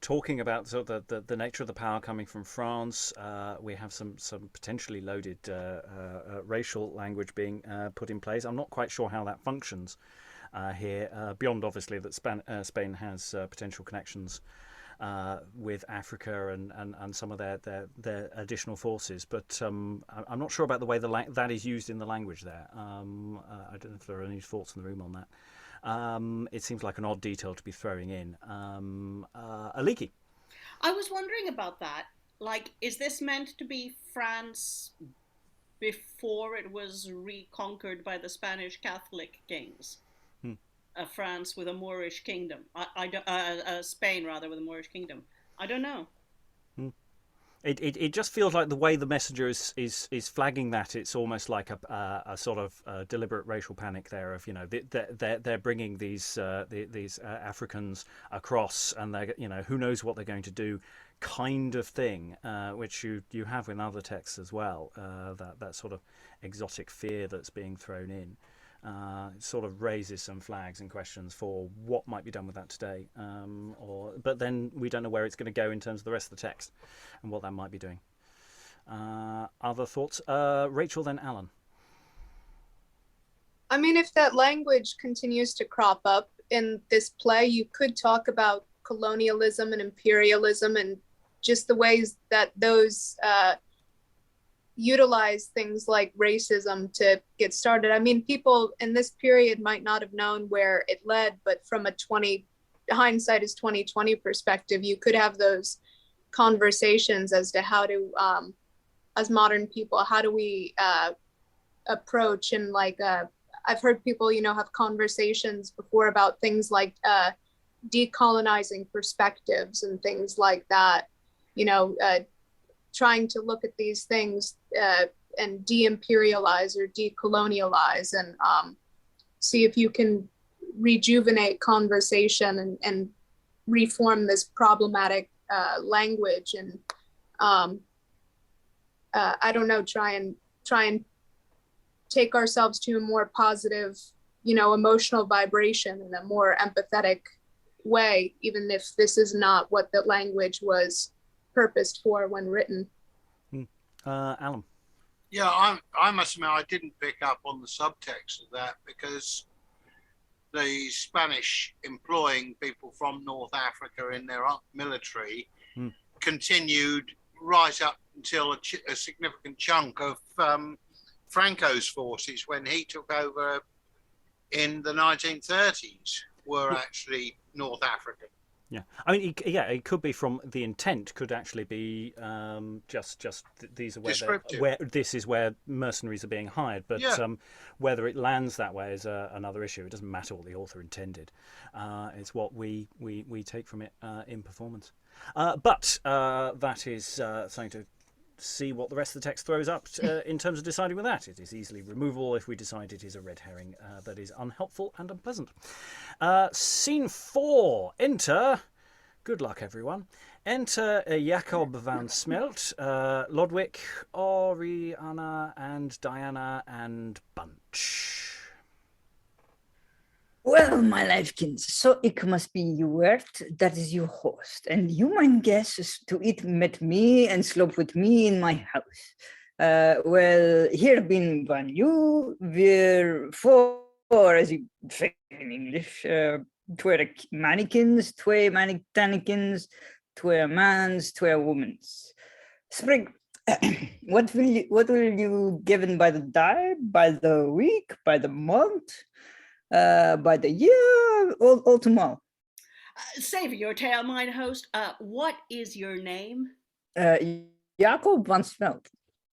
talking about sort of the nature of the power coming from France. We have some potentially loaded racial language being put in place. I'm not quite sure how that functions here, beyond obviously that Spain has potential connections with Africa and some of their additional forces, but I'm not sure about the way that is used in the language there. I don't know if there are any thoughts in the room on that. It seems like an odd detail to be throwing in. Aliki. I was wondering about that. Like, is this meant to be France before it was reconquered by the Spanish Catholic kings? France with a Moorish kingdom. Spain rather with a Moorish kingdom. I don't know. It just feels like the way the messenger is flagging that it's almost like a sort of deliberate racial panic there of they're bringing these Africans across, and they're who knows what they're going to do kind of thing, which you have in other texts as well, that sort of exotic fear that's being thrown in. It sort of raises some flags and questions for what might be done with that today, but then we don't know where it's going to go in terms of the rest of the text and what that might be doing. Other thoughts? Rachael, then Alan. I mean, if that language continues to crop up in this play, you could talk about colonialism and imperialism and just the ways that those utilize things like racism to get started. I mean, people in this period might not have known where it led, but from hindsight is 2020 perspective, you could have those conversations as to how to, as modern people, how do we approach and I've heard people, have conversations before about things like decolonizing perspectives and things like that, trying to look at these things and de-imperialize or decolonialize and see if you can rejuvenate conversation and reform this problematic language and I don't know, try and take ourselves to a more positive, emotional vibration in a more empathetic way, even if this is not what the language was purposed for when written. Alan. Yeah, I must admit I didn't pick up on the subtext of that, because the Spanish employing people from North Africa in their military continued right up until a significant chunk of Franco's forces when he took over in the 1930s were actually North African. Yeah, I mean, it could be from the intent. Could actually be just these are where this is where mercenaries are being hired. But whether it lands that way is another issue. It doesn't matter what the author intended. It's what we take from it in performance. But that is something to see what the rest of the text throws up in terms of deciding with that. It is easily removable if we decide it is a red herring that is unhelpful and unpleasant. Scene 4. Enter, good luck everyone, Enter Yacob van Smelt, Lodowick, Oriana, and Diana, and Bunch. Well, my livekins, so ik must be Uert, that is your host, and you mijn guest is to eat met me and slope with me in my house. Well, hier ben van you, weer voor, as you say in English, twee mannequins, twee mannequins, twee mans, twee womans. Spring, what will you given by the day, by the week, by the month? By the year, all tomorrow. Save your tale, mine host. What is your name? Jacob van Smelt.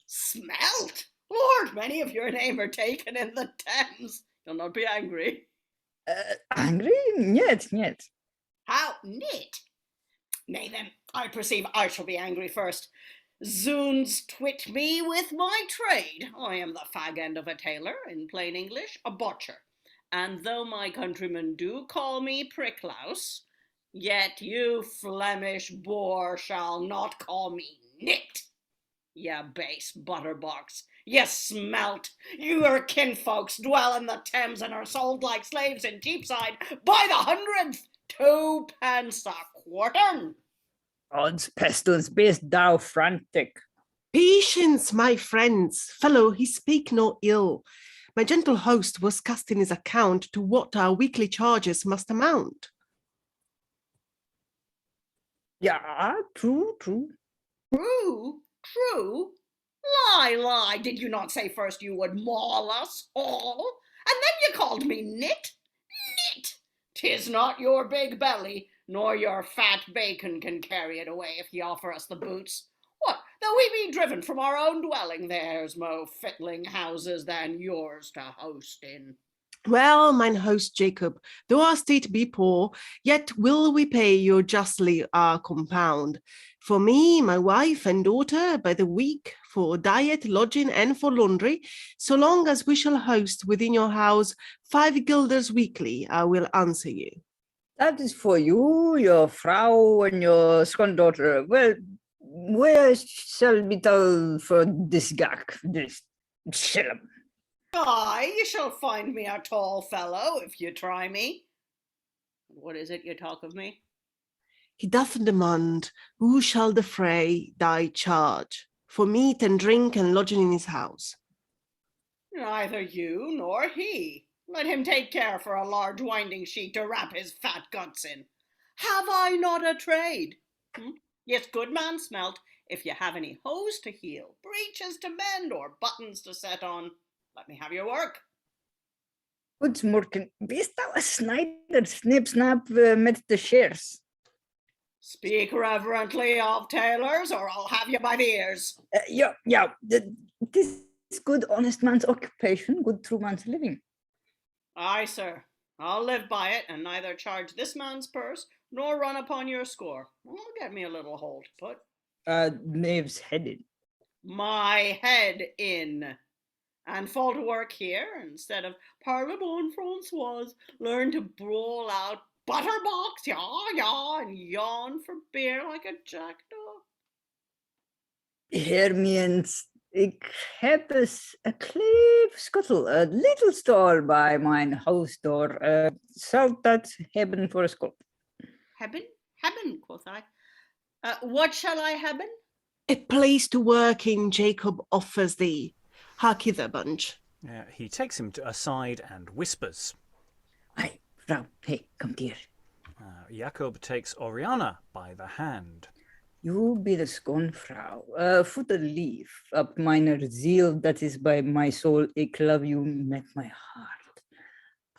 Smelt? Lord, many of your name are taken in the Thames. You'll not be angry. Angry? Niet. How neat. Nay then, I perceive I shall be angry first. Zoons twit me with my trade. I am the fag end of a tailor, in plain English, a butcher. And though my countrymen do call me Pricklouse, yet you Flemish boor shall not call me nit. Ye base butterbox, ye smelt, your kinfolks dwell in the Thames and are sold like slaves in Cheapside by the hundredth, 2 pence a quartern. Odds pestilence, beest thou frantic. Patience, my friends. Fellow, he speak no ill. My gentle host was casting his account to what our weekly charges must amount. Yeah, true. True? Lie, did you not say first you would maul us all? And then you called me nit? Nit! 'Tis not your big belly, nor your fat bacon can carry it away if ye offer us the boots. What, though we be driven from our own dwelling, there's mo fittling houses than yours to host in. Well, mine host Jacob, though our state be poor, yet will we pay you justly our compound. For me, my wife and daughter, by the week, for diet, lodging, and for laundry, so long as we shall host within your house 5 guilders weekly, I will answer you. That is for you, your Frau, and your daughter. Well, where shall we tell for this gag, this shillum? Aye, you shall find me a tall fellow if you try me. What is it you talk of me? He doth demand, who shall defray thy charge, for meat and drink and lodging in his house? Neither you nor he. Let him take care for a large winding sheet to wrap his fat guts in. Have I not a trade? Yes, good man Smelt, if you have any hose to heel, breeches to mend, or buttons to set on, let me have your work. Goedsmorgen, wees thou a snijder, snip-snap met de shears. Speak reverently of tailors, or I'll have you by the ears. This is good honest man's occupation, good true man's living. Aye, sir, I'll live by it, and neither charge this man's purse, nor run upon your score. I'll get me a little hole to put. Knave's headed. My head in. And fall to work here, instead of Parlement Francoise, learn to brawl out butterbox, ja, and yawn for beer like a jackdaw. Heer meens, ik heb een kleef schuttel, a little store by mijn house door. Zal dat hebben voor een schot? Hebben, quoth I. What shall I hebben? A place to work in Jacob offers thee. Hark hither, Bunch. He takes him aside and whispers. Aye, vrouw, hey, come here. Yacob takes Oriana by the hand. You be the schoon vrouw. Voet de lief op mijn ziel, that is by my soul. Ik love you met my heart.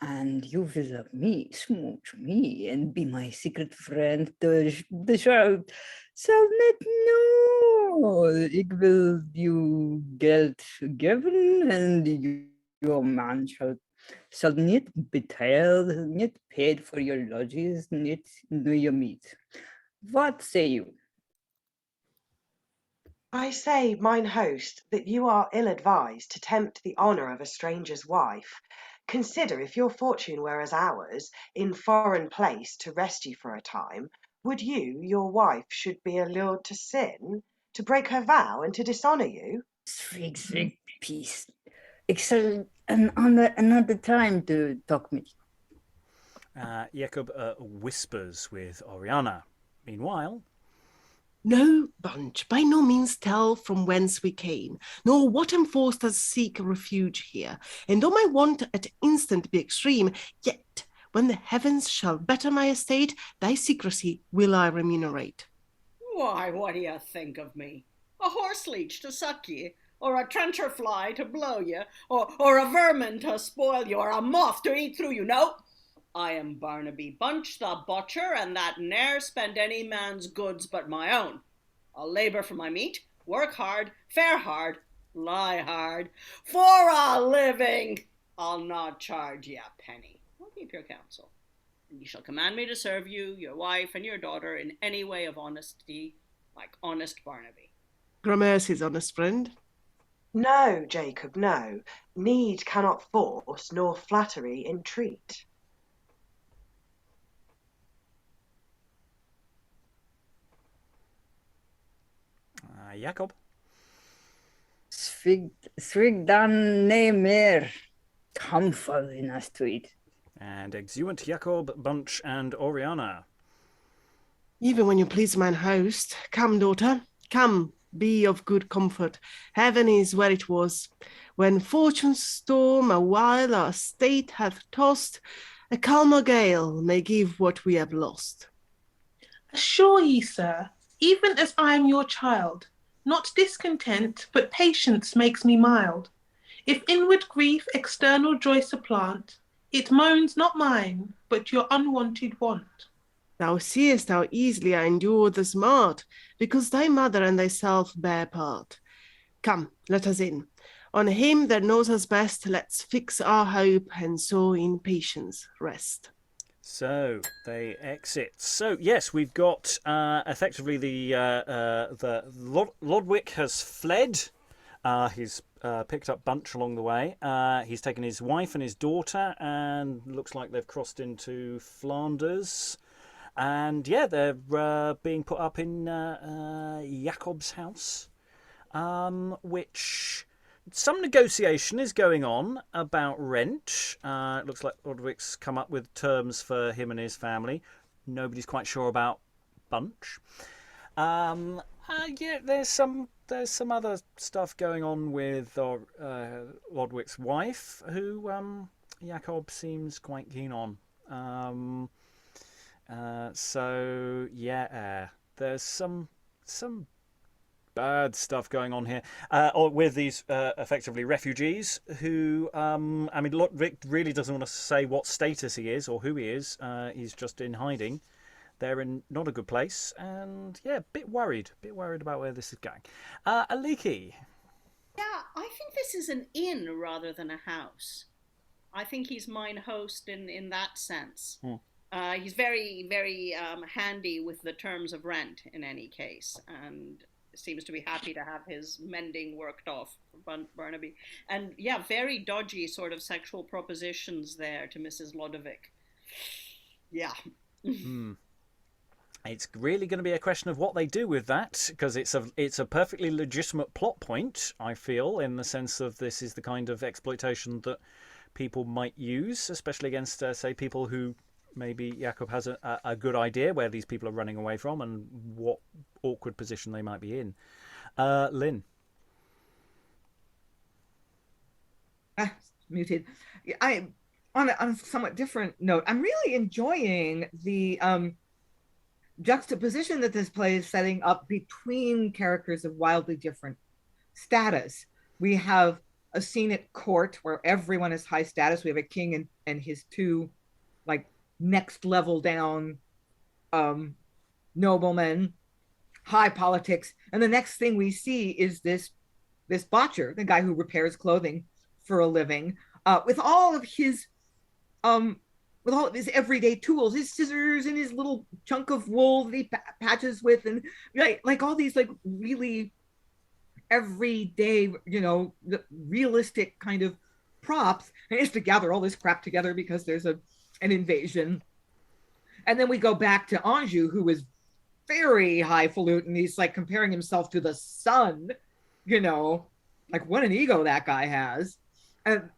And you will love me, smooch me, and be my secret friend. The child shall not know. Ik will you geld geven, and your man shall niet betaald, niet paid for your lodges, niet your meat. What say you? I say, mine host, that you are ill-advised to tempt the honour of a stranger's wife. Consider if your fortune were as ours, in foreign place to rest you for a time, Would you, your wife, should be allured to sin, to break her vow, and to dishonour you? Svig, peace. Excel another time to talk me. Yacob whispers with Oriana. Meanwhile, No, Bunch, by no means tell from whence we came, nor what enforced us seek refuge here. And though my want at instant be extreme, yet when the heavens shall better my estate, thy secrecy will I remunerate. Why, what do you think of me? A horse leech to suck ye, or a trencher fly to blow ye, or a vermin to spoil you, or a moth to eat through you? No, I am Barnaby Bunch, the butcher, and that ne'er spend any man's goods but my own. I'll labour for my meat, work hard, fare hard, lie hard, for a living. I'll not charge ye a penny. I'll keep your counsel. And ye shall command me to serve you, your wife, and your daughter in any way of honesty, like honest Barnaby. Gramercy's honest friend. No, Jacob, no. Need cannot force, nor flattery entreat. Yacob. Svig dan ne mer. Comfort in a street. And exeunt Yacob, Bunch, and Oriana. Even when you please mine host, come, daughter, come, be of good comfort. Heaven is where it was, when fortune's storm a while our state hath tossed, a calmer gale may give what we have lost. Assure ye, sir, even as I am your child, not discontent, but patience makes me mild. If inward grief external joy supplant, it moans not mine, but your unwanted want. Thou seest how easily I endure the smart, because thy mother and thyself bear part. Come, let us in. On him that knows us best, let's fix our hope, and so in patience rest. So they exit. So yes, we've got effectively the Lodowick has fled. He's picked up Bunch along the way. He's taken his wife and his daughter, and looks like they've crossed into Flanders. And yeah, they're being put up in Jacob's house, which some negotiation is going on about rent. It looks like Lodowick's come up with terms for him and his family. Nobody's quite sure about Bunch. Yeah, there's some other stuff going on with Lodowick's wife, who Yacob seems quite keen on. So yeah, there's some bad stuff going on here, with these effectively refugees who, I mean, Lodowick really doesn't want to say what status he is or who he is. He's just in hiding. They're in not a good place, and yeah, a bit worried about where this is going. Aliki. Yeah, I think this is an inn rather than a house. I think he's mine host in that sense. He's very, very handy with the terms of rent in any case, and seems to be happy to have his mending worked off for Barnaby. And yeah, very dodgy sort of sexual propositions there to Mrs. Lodowick. Yeah. It's really going to be a question of what they do with that, because it's a perfectly legitimate plot point, I feel, in the sense of this is the kind of exploitation that people might use, especially against, say, people who maybe Yacob has a good idea where these people are running away from and what awkward position they might be in. Lynn. Muted. I on a somewhat different note, I'm really enjoying the juxtaposition that this play is setting up between characters of wildly different status. We have a scene at court where everyone is high status. We have a king and his two, like, next level down noblemen, high politics. And the next thing we see is this botcher, the guy who repairs clothing for a living, with all of his everyday tools, his scissors and his little chunk of wool that he patches with, and like all these like really everyday, realistic kind of props. And he has to gather all this crap together because there's an invasion. And then we go back to Anjou, who is very highfalutin. He's like comparing himself to the sun, you know, like what an ego that guy has. And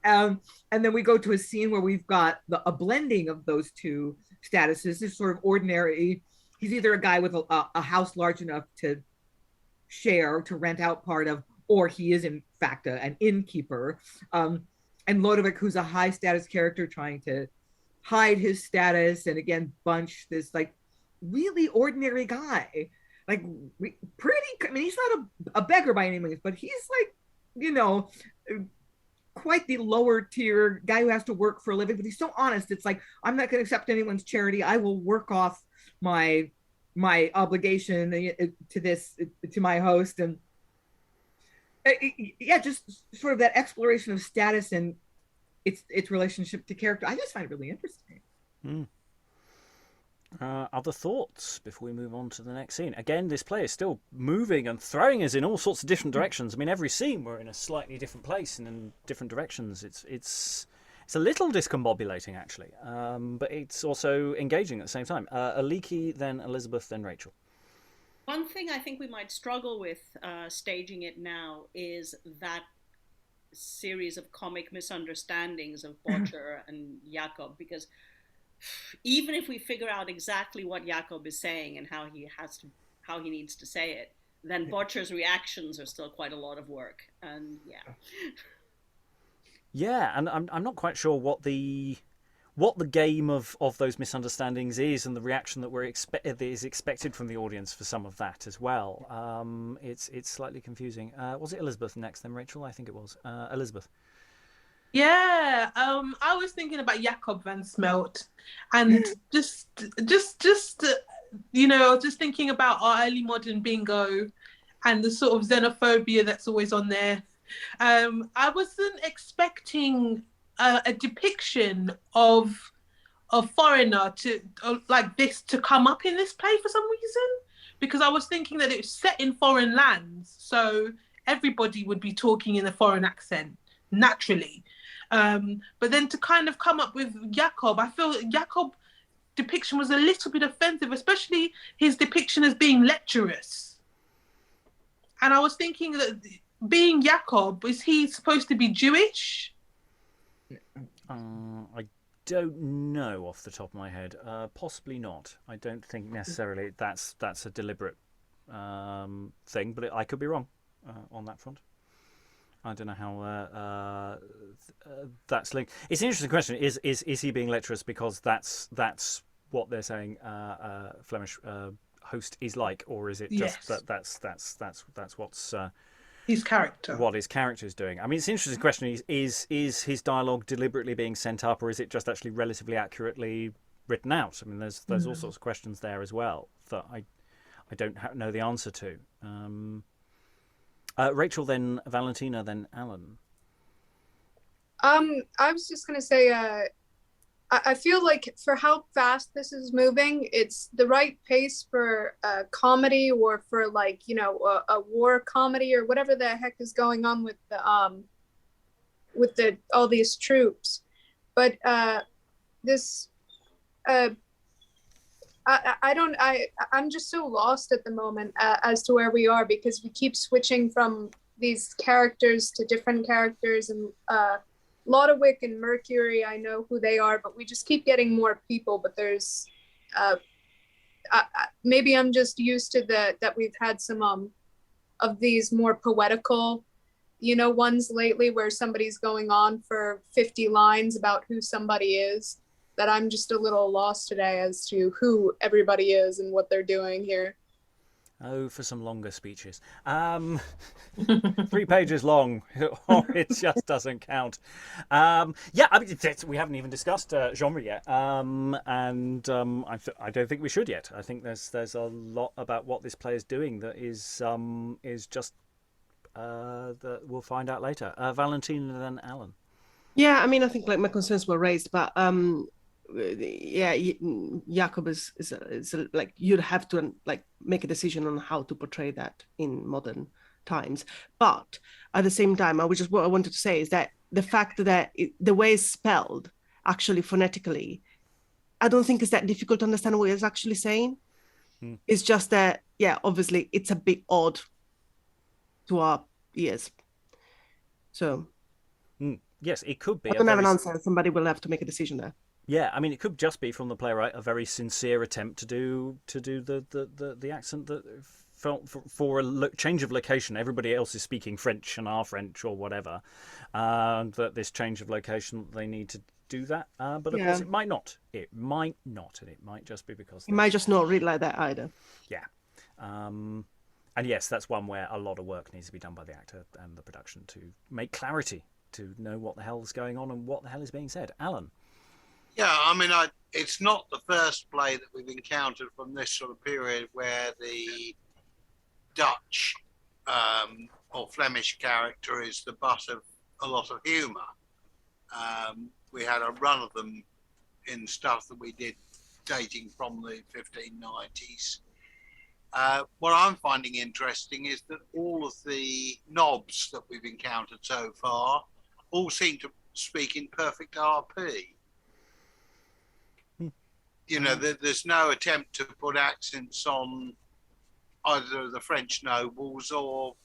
then we go to a scene where we've got a blending of those two statuses. This sort of ordinary, he's either a guy with a house large enough to share, to rent out part of, or he is in fact an innkeeper. And Lodowick, who's a high status character trying to hide his status, and again, Bunch, this like really ordinary guy. Like I mean, he's not a beggar by any means, but he's like, you know, quite the lower tier guy who has to work for a living, but he's so honest. It's like, I'm not going to accept anyone's charity. I will work off my obligation to my host. And yeah, just sort of that exploration of status and its relationship to character. I just find it really interesting. Other thoughts before we move on to the next scene? Again, this play is still moving and throwing us in all sorts of different directions. I mean, every scene we're in a slightly different place and in different directions. It's a little discombobulating, actually, but it's also engaging at the same time. Aliki, then Elizabeth, then Rachael. One thing I think we might struggle with staging it now is that series of comic misunderstandings of Botcher and Yacob, because even if we figure out exactly what Yacob is saying and how he needs to say it, then Botcher's reactions are still quite a lot of work. And and I'm not quite sure what the game of those misunderstandings is, and the reaction that is expected from the audience for some of that as well. It's slightly confusing. Was it Elizabeth next, then Rachael? I think it was Elizabeth. Yeah, I was thinking about Yacob van Smelt, and just you know, just thinking about our early modern bingo and the sort of xenophobia that's always on there. I wasn't expecting a depiction of a foreigner like this to come up in this play for some reason, because I was thinking that it's set in foreign lands, so everybody would be talking in a foreign accent naturally. But then to kind of come up with Yacob, I feel Yacob depiction was a little bit offensive, especially his depiction as being lecherous. And I was thinking that being Yacob, is he supposed to be Jewish? I don't know off the top of my head. Possibly not. I don't think necessarily that's a deliberate thing, but I could be wrong on that front. I don't know how that's linked. It's an interesting question. Is he being lecherous because that's what they're saying Flemish host is like, or is it just that's what's his character? What his character is doing? I mean, it's an interesting question. Is his dialogue deliberately being sent up, or is it just actually relatively accurately written out? I mean, there's all sorts of questions there as well that I don't know the answer to. Rachael, then Valentina, then Alan. I was just gonna say, I feel like for how fast this is moving, it's the right pace for a comedy, or for like, you know, a war comedy, or whatever the heck is going on with the all these troops. But this I'm just so lost at the moment as to where we are, because we keep switching from these characters to different characters, and Lodowick and Mercury, I know who they are, but we just keep getting more people. But there's maybe I'm just used to that we've had some of these more poetical, you know, ones lately where somebody's going on for 50 lines about who somebody is, that I'm just a little lost today as to who everybody is and what they're doing here. Oh, for some longer speeches. 3 pages long, or it just doesn't count. I mean, we haven't even discussed genre yet, and I don't think we should yet. I think there's a lot about what this play is doing that is just that we'll find out later. Valentina, and then Alan. Yeah, I mean, I think like my concerns were raised, but Yacob is like, you'd have to like make a decision on how to portray that in modern times. But at the same time, what I wanted to say is that the fact that the way it's spelled actually phonetically, I don't think it's that difficult to understand what it's actually saying. It's just that, yeah, obviously it's a bit odd to our ears. So yes, it could be. I don't have an answer. Somebody will have to make a decision there. Yeah, I mean, it could just be from the playwright a very sincere attempt to do the accent that for a change of location. Everybody else is speaking French and our French or whatever, and that this change of location they need to do that. But of course, it might not. It might not, and it might just be because it might just not read like that either. Yeah. And yes, that's one where a lot of work needs to be done by the actor and the production to make clarity, to know what the hell is going on and what the hell is being said. Alan. Yeah, I mean, it's not the first play that we've encountered from this sort of period where the Dutch or Flemish character is the butt of a lot of humour. We had a run of them in stuff that we did dating from the 1590s. What I'm finding interesting is that all of the knobs that we've encountered so far all seem to speak in perfect RP. You know, there's no attempt to put accents on either the French nobles or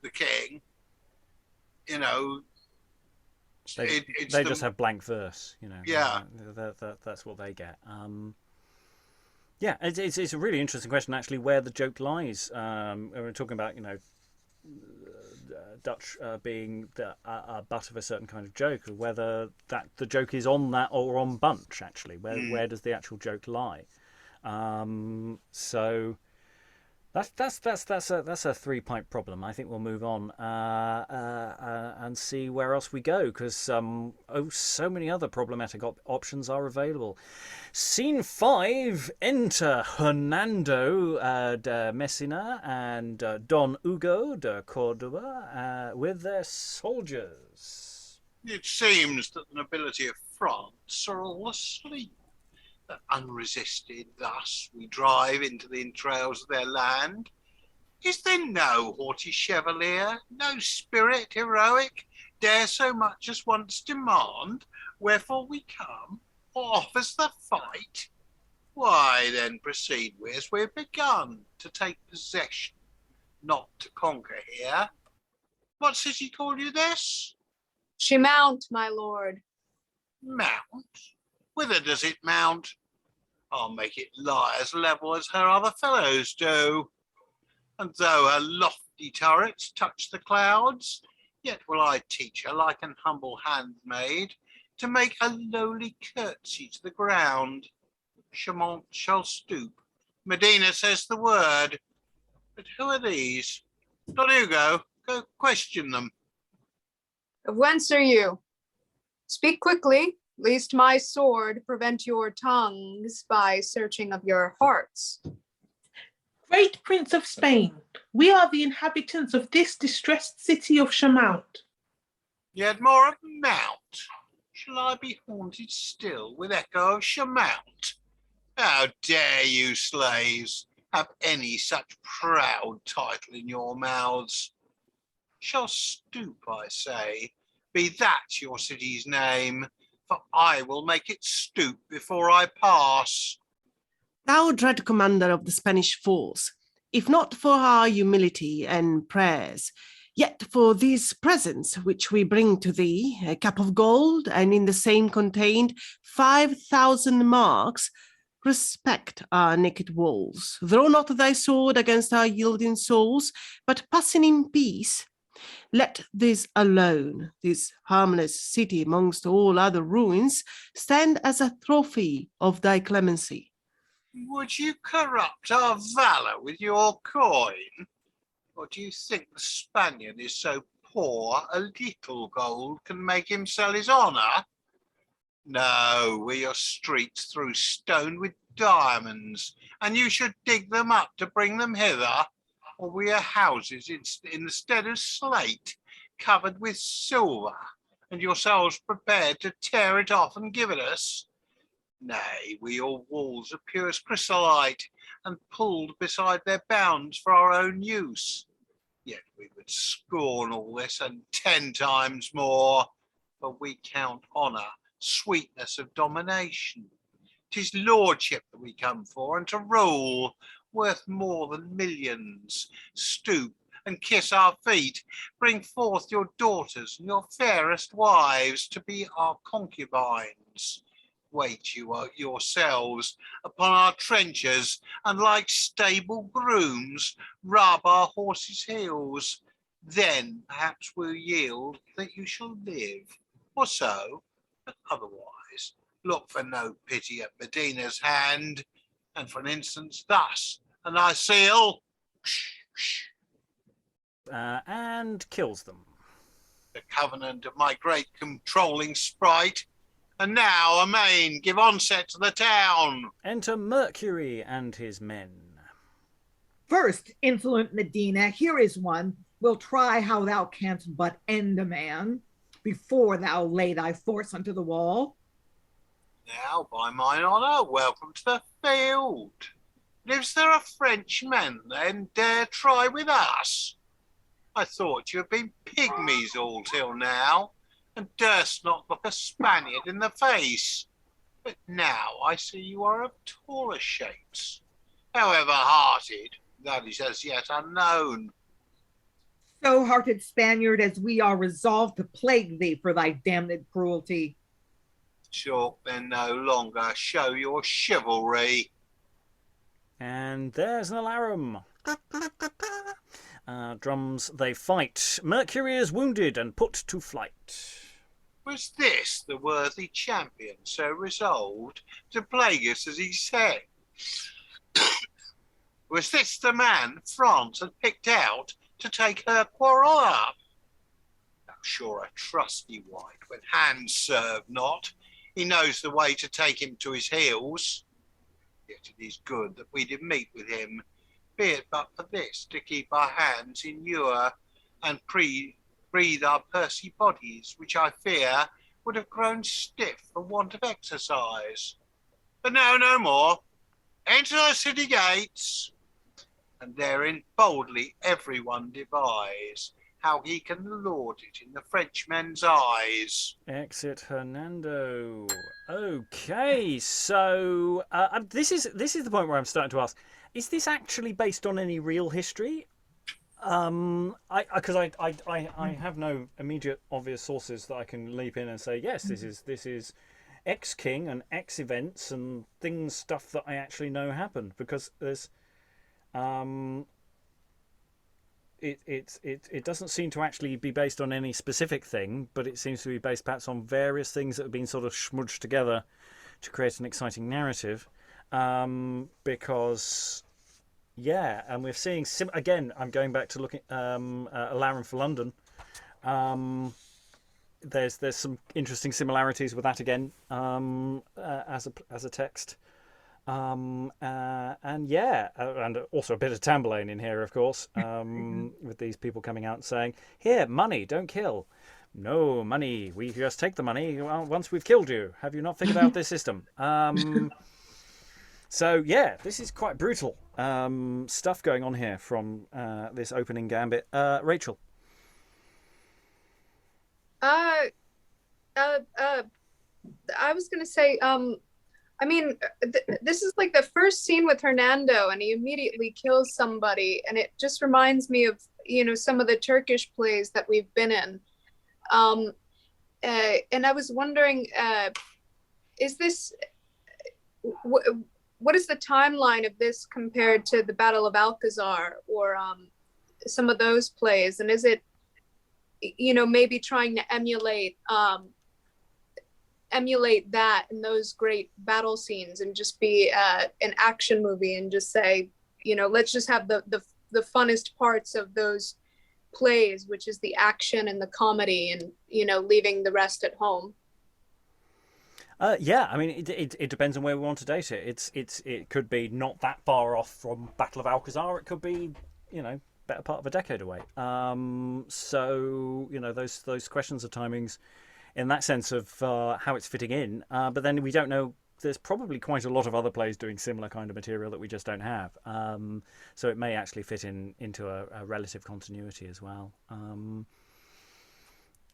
the king. You know, they just have blank verse. You know, yeah, that's what they get. Yeah, it's a really interesting question actually, where the joke lies. We're talking about, you know, Dutch being a butt of a certain kind of joke, or whether that the joke is on that or on Bunch actually. Where does the actual joke lie? So that's a three-point problem. I think we'll move on and see where else we go, because so many other problematic options are available. Scene 5, enter Hernando de Messina and Don Hugo de Cordova with their soldiers. It seems that the nobility of France are all asleep. That unresisted, thus we drive into the entrails of their land. Is there no haughty chevalier, no spirit heroic, dare so much as once demand wherefore we come, or offers the fight? Why then proceed we as we've begun, to take possession, not to conquer here. What city call you this? Chamount, my lord. Mount? Whither does it mount? I'll make it lie as level as her other fellows do. And though her lofty turrets touch the clouds, yet will I teach her, like an humble handmaid, to make a lowly curtsy to the ground. Chamount shall stoop. Medina says the word. But who are these? Don Hugo, go question them. Of whence are you? Speak quickly, lest my sword prevent your tongues by searching of your hearts. Great Prince of Spain, we are the inhabitants of this distressed city of Chamount. Yet more of Mount. Shall I be haunted still with echo of Chamount? How dare you, slaves, have any such proud title in your mouths? Shall stoop, I say, be that your city's name, for I will make it stoop before I pass. Thou dread commander of the Spanish force, if not for our humility and prayers, yet for these presents which we bring to thee, a cup of gold, and in the same contained 5,000 marks, respect our naked walls. Throw not thy sword against our yielding souls, but passing in peace, let this alone, this harmless city amongst all other ruins, stand as a trophy of thy clemency. Would you corrupt our valour with your coin? Or do you think the Spaniard is so poor a little gold can make him sell his honour? No, we are streets through stone with diamonds, and you should dig them up to bring them hither, or we are houses in the stead of slate, covered with silver, and yourselves prepared to tear it off and give it us. Nay, we your walls are purest chrysolite, and pulled beside their bounds for our own use. Yet we would scorn all this and 10 times more, for we count honour, sweetness of domination. 'Tis lordship that we come for, and to rule, worth more than millions. Stoop and kiss our feet. Bring forth your daughters and your fairest wives to be our concubines. Wait you yourselves upon our trenchers, and like stable grooms rub our horses' heels. Then perhaps we'll yield that you shall live, or so, but otherwise look for no pity at Medina's hand. And for an instance thus, and I seal, and kills them. the covenant of my great controlling sprite. And now, amain, give onset to the town. Enter Mercury and his men. First, insolent Medina, here is one. We'll try how thou canst but end a man before thou lay thy force unto the wall. Now, by mine honour, welcome to the field. Lives there a Frenchman, then, dare try with us? I thought you had been pygmies all till now, and durst not look a Spaniard in the face. But now I see you are of taller shapes. However hearted, that is as yet unknown. So hearted Spaniard as we are resolved to plague thee for thy damned cruelty. Chalk then no longer show your chivalry. And there's an alarum. Drums, they fight. Mercury is wounded and put to flight. Was this the worthy champion so resolved to plague us as he said? Was this the man France had picked out to take her quarrel up? Thou sure a trusty wight, when hands serve not. He knows the way to take him to his heels. Yet it is good that we did meet with him, be it but for this, to keep our hands in ewer, and breathe our pursy bodies, which I fear would have grown stiff for want of exercise. But now no more. Enter the city gates, and therein boldly everyone devise how he can lord it in the Frenchmen's eyes. Exit Hernando. Okay, so this is the point where I'm starting to ask: is this actually based on any real history? Because I have no immediate obvious sources that I can leap in and say yes, this is X king and X events and stuff that I actually know happened, because there's it doesn't seem to actually be based on any specific thing, but it seems to be based perhaps on various things that have been sort of smudged together to create an exciting narrative. Because yeah, and we're seeing again. I'm going back to looking Alarum for London. There's some interesting similarities with that again as a text. And yeah, and also a bit of Tamburlaine in here, of course, with these people coming out and saying, "Here, money, don't kill." No money. We just take the money once we've killed you. Have you not figured out this system? So yeah, this is quite brutal stuff going on here from this opening gambit. Rachael. I was gonna say, I mean, this is like the first scene with Hernando, and he immediately kills somebody, and it just reminds me of, you know, some of the Turkish plays that we've been in. And I was wondering, is this, what is the timeline of this compared to the Battle of Alcazar or some of those plays? And is it, you know, maybe trying to emulate that in those great battle scenes and just be an action movie and just say, you know, let's just have the funnest parts of those plays, which is the action and the comedy, and, you know, leaving the rest at home. Yeah, I mean, it depends on where we want to date it. It could be not that far off from Battle of Alcazar. It could be, you know, better part of a decade away. So, you know, those questions of timings in that sense of how it's fitting in. But then we don't know. There's probably quite a lot of other plays doing similar kind of material that we just don't have. So it may actually fit into a relative continuity as well.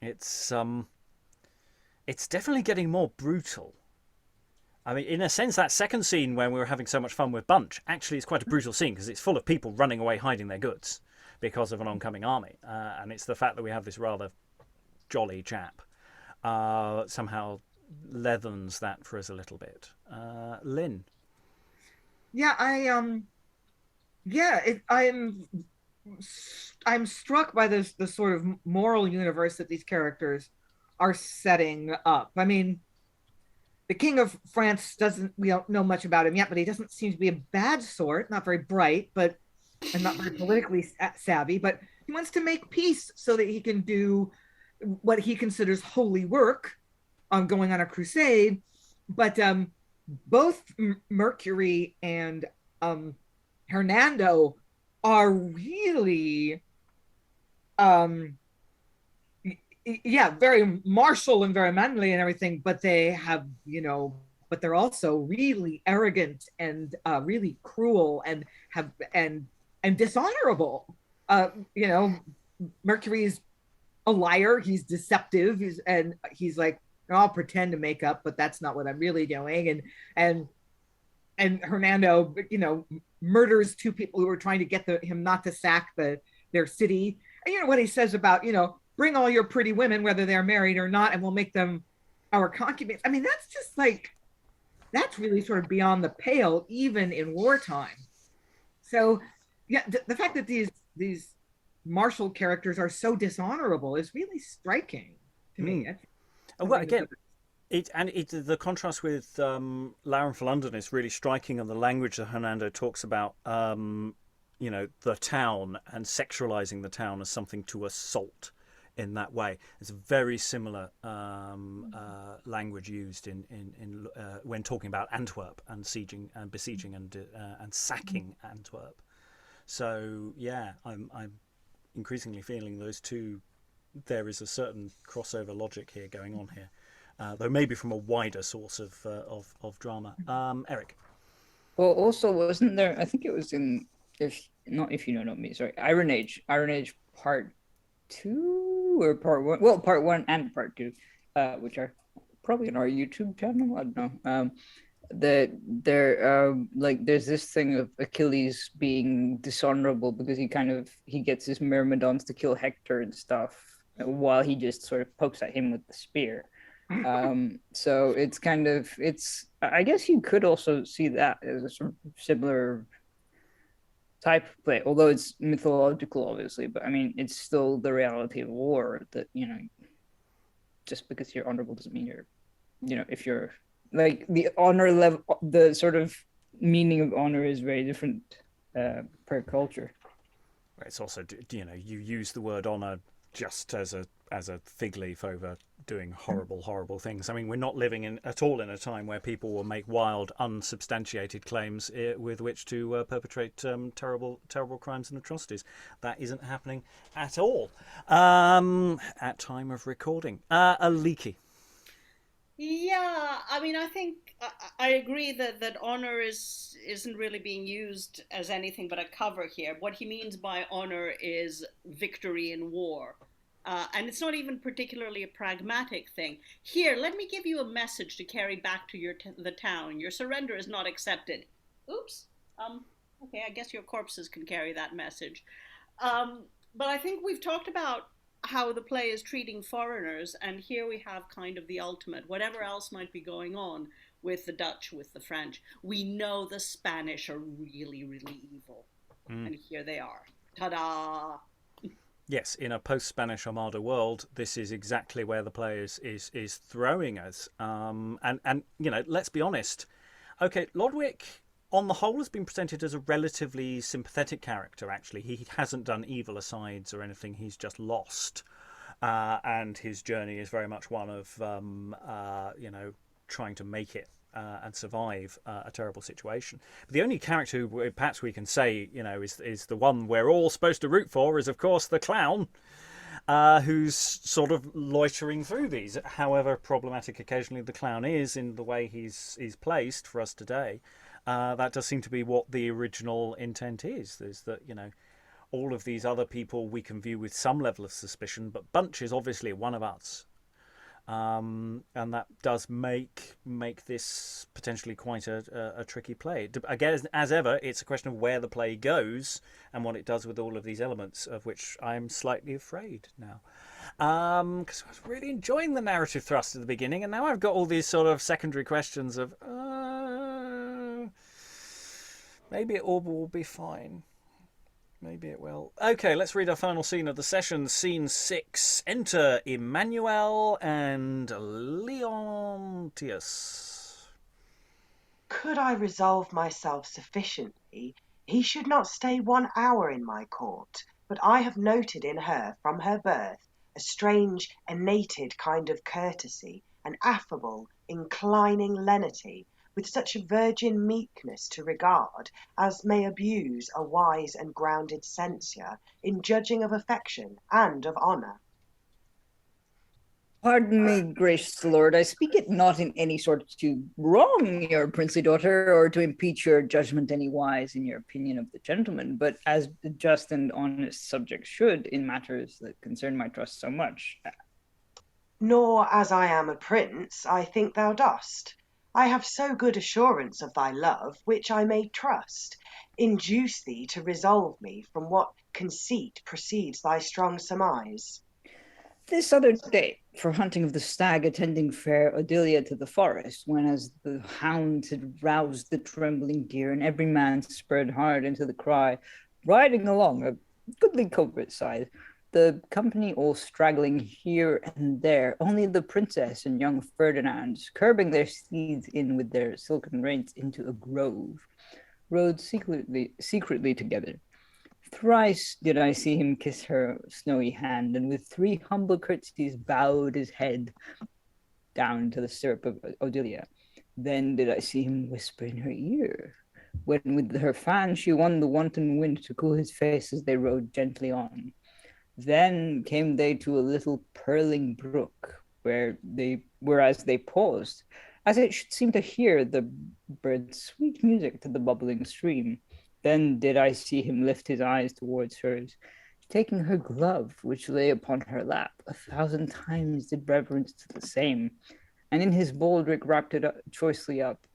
It's definitely getting more brutal. I mean, in a sense, that second scene when we were having so much fun with Bunch actually is quite a brutal scene because it's full of people running away hiding their goods because of an oncoming army. And it's the fact that we have this rather jolly chap somehow leathens that for us a little bit. Lynn? Yeah, I'm struck by the sort of moral universe that these characters are setting up. I mean, the King of France we don't know much about him yet, but he doesn't seem to be a bad sort, not very bright, and not very politically savvy, but he wants to make peace so that he can do what he considers holy work on going on a crusade. But both Mercury and Hernando are really very martial and very manly and everything, but they have, but they're also really arrogant and really cruel and dishonorable. Mercury's a liar, he's deceptive, he's like, I'll pretend to make up, but that's not what I'm really doing. And Hernando, murders two people who were trying to get him not to sack their city. And what he says about, bring all your pretty women, whether they're married or not, and we'll make them our concubines. I mean, that's just that's really sort of beyond the pale, even in wartime. So, yeah, the fact that these martial characters are so dishonorable is really striking to me. Well, again, the contrast with Lauren for London is really striking, and the language that Hernando talks about, the town and sexualizing the town as something to assault in that way. It's a very similar language used in when talking about Antwerp and sieging and besieging and sacking Antwerp. So yeah, I'm increasingly feeling those two. There is a certain crossover logic here going on here, though maybe from a wider source of drama. Eric. Well, also wasn't there? I think it was in not me. Sorry, Iron Age Part 2 or Part 1. Well, Part 1 and Part 2, which are probably on our YouTube channel. I don't know. That there there's this thing of Achilles being dishonorable because he gets his myrmidons to kill Hector and stuff while he just sort of pokes at him with the spear. So I guess you could also see that as a sort of similar type of play, although it's mythological, obviously. But I mean, it's still the reality of war that, just because you're honorable doesn't mean if you're like the honor level, the sort of meaning of honor is very different per culture. It's also, you use the word honor just as a fig leaf over doing horrible things. I mean, we're not living at all in a time where people will make wild, unsubstantiated claims with which to perpetrate terrible crimes and atrocities. That isn't happening at all at time of recording. Aliki. Yeah, I mean, I think I agree that honor isn't really being used as anything but a cover here. What he means by honor is victory in war. And it's not even particularly a pragmatic thing. Here, let me give you a message to carry back to the town. Your surrender is not accepted. Oops. Okay, I guess your corpses can carry that message. But I think we've talked about how the play is treating foreigners, and here we have kind of the ultimate. Whatever else might be going on with the Dutch, with the French, we know the Spanish are really, really evil. And here they are. Ta-da! Yes, in a post-Spanish Armada world, this is exactly where the play is throwing us. And let's be honest. Okay, Lodowick, on the whole, has been presented as a relatively sympathetic character, actually. He hasn't done evil asides or anything. He's just lost. And his journey is very much one of, trying to make it and survive a terrible situation. But the only character who perhaps we can say, is the one we're all supposed to root for is, of course, the clown, who's sort of loitering through these. However problematic occasionally the clown is in the way he's placed for us today, that does seem to be what the original intent is that, all of these other people we can view with some level of suspicion, but Bunch is obviously one of us. And that does make this potentially quite a tricky play. Again, as ever, it's a question of where the play goes and what it does with all of these elements, of which I'm slightly afraid now. Because I was really enjoying the narrative thrust at the beginning, and now I've got all these sort of secondary questions of maybe it all will be fine. Maybe it will. Okay, let's read our final scene of the session. Scene 6. Enter Emanuel and Leonatius. Could I resolve myself sufficiently, he should not stay 1 hour in my court, but I have noted in her from her birth a strange, innated kind of courtesy, an affable, inclining lenity, with such a virgin meekness to regard as may abuse a wise and grounded censure in judging of affection and of honour. Pardon me, gracious lord, I speak it not in any sort to wrong your princely daughter, or to impeach your judgment anywise in your opinion of the gentleman, but as the just and honest subject should in matters that concern my trust so much. Nor as I am a prince, I think thou dost. I have so good assurance of thy love, which I may trust, induce thee to resolve me from what conceit proceeds thy strong surmise. This other day, for hunting of the stag, attending fair Odillia to the forest, when as the hounds had roused the trembling deer, and every man spurred hard into the cry, riding along a goodly covert side, the company all straggling here and there, only the princess and young Ferdinand, curbing their steeds in with their silken reins into a grove, rode secretly together. Thrice did I see him kiss her snowy hand, and with 3 humble curtsies bowed his head down to the stirrup of Odillia. Then did I see him whisper in her ear, when with her fan she won the wanton wind to cool his face as they rode gently on. Then came they to a little purling brook, whereas they paused, as it should seem to hear the bird's sweet music to the bubbling stream. Then did I see him lift his eyes towards hers, taking her glove, which lay upon her lap, 1,000 times did reverence to the same, and in his baldric wrapped it choicely up,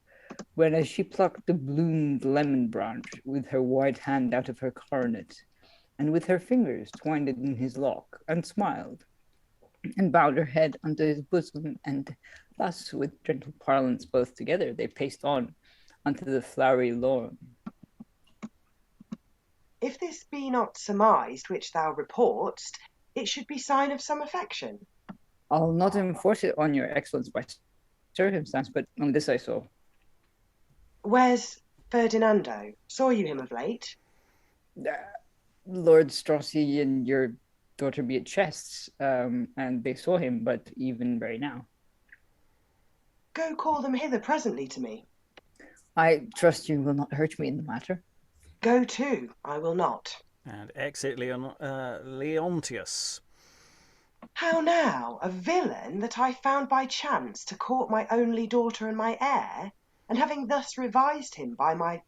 when as she plucked the bloomed lemon branch with her white hand out of her coronet, and with her fingers twined it in his lock, and smiled, and bowed her head unto his bosom, and thus with gentle parlance both together they paced on unto the flowery lawn. If this be not surmised which thou reportst, it should be sign of some affection. I'll not enforce it on your excellence by circumstance, but on this I saw. Where's Ferdinando? Saw you him of late? Lord Strossi and your daughter be at chests, and they saw him, but even very now. Go call them hither presently to me. I trust you will not hurt me in the matter. Go to, I will not. And exit Leonatius. How now, a villain that I found by chance to court my only daughter and my heir, and having thus revived him by my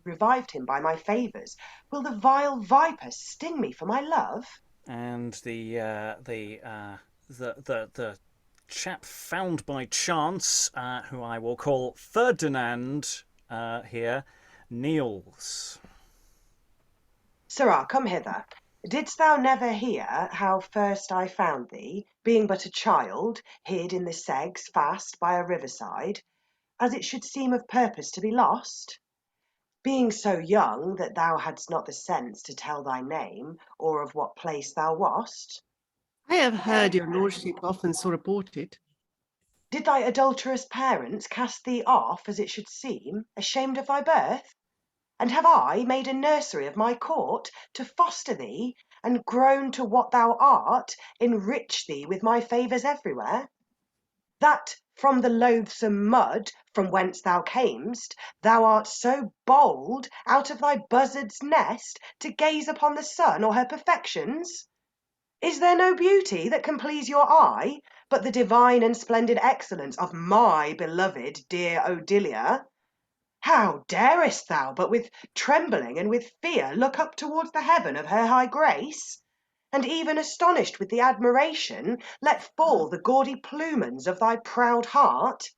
favours, will the vile viper sting me for my love? And the chap found by chance, who I will call Ferdinand here, kneels. Sirrah, come hither. Didst thou never hear how first I found thee, being but a child, hid in the segs fast by a riverside, as it should seem of purpose to be lost? Being so young that thou hadst not the sense to tell thy name, or of what place thou wast? I have heard your lordship often so reported. Did thy adulterous parents cast thee off, as it should seem, ashamed of thy birth? And have I made a nursery of my court to foster thee, and grown to what thou art, enrich thee with my favours everywhere? That from the loathsome mud from whence thou camest, thou art so bold out of thy buzzard's nest to gaze upon the sun or her perfections? Is there no beauty that can please your eye, but the divine and splendid excellence of my beloved dear Odillia? How darest thou but with trembling and with fear look up towards the heaven of her high grace? and even astonished with the admiration, let fall the gaudy plumens of thy proud heart?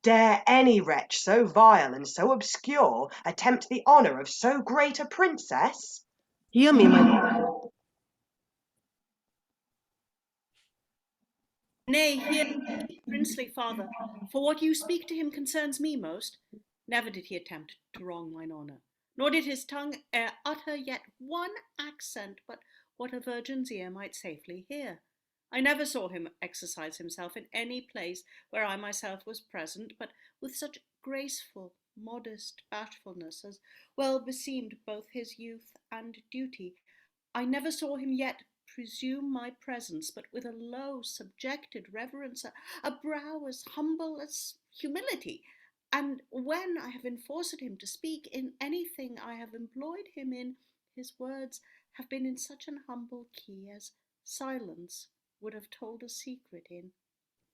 Dare any wretch so vile and so obscure attempt the honour of so great a princess? Hear me, my lord. Nay, hear me, princely father, for what you speak to him concerns me most. Never did he attempt to wrong mine honour, nor did his tongue utter yet one accent but what a virgin's ear might safely hear. I never saw him exercise himself in any place where I myself was present, but with such graceful, modest bashfulness as well beseemed both his youth and duty. I never saw him yet presume my presence, but with a low, subjected reverence, a brow as humble as humility. And when I have enforced him to speak in anything I have employed him in, his words have been in such an humble key as silence would have told a secret in.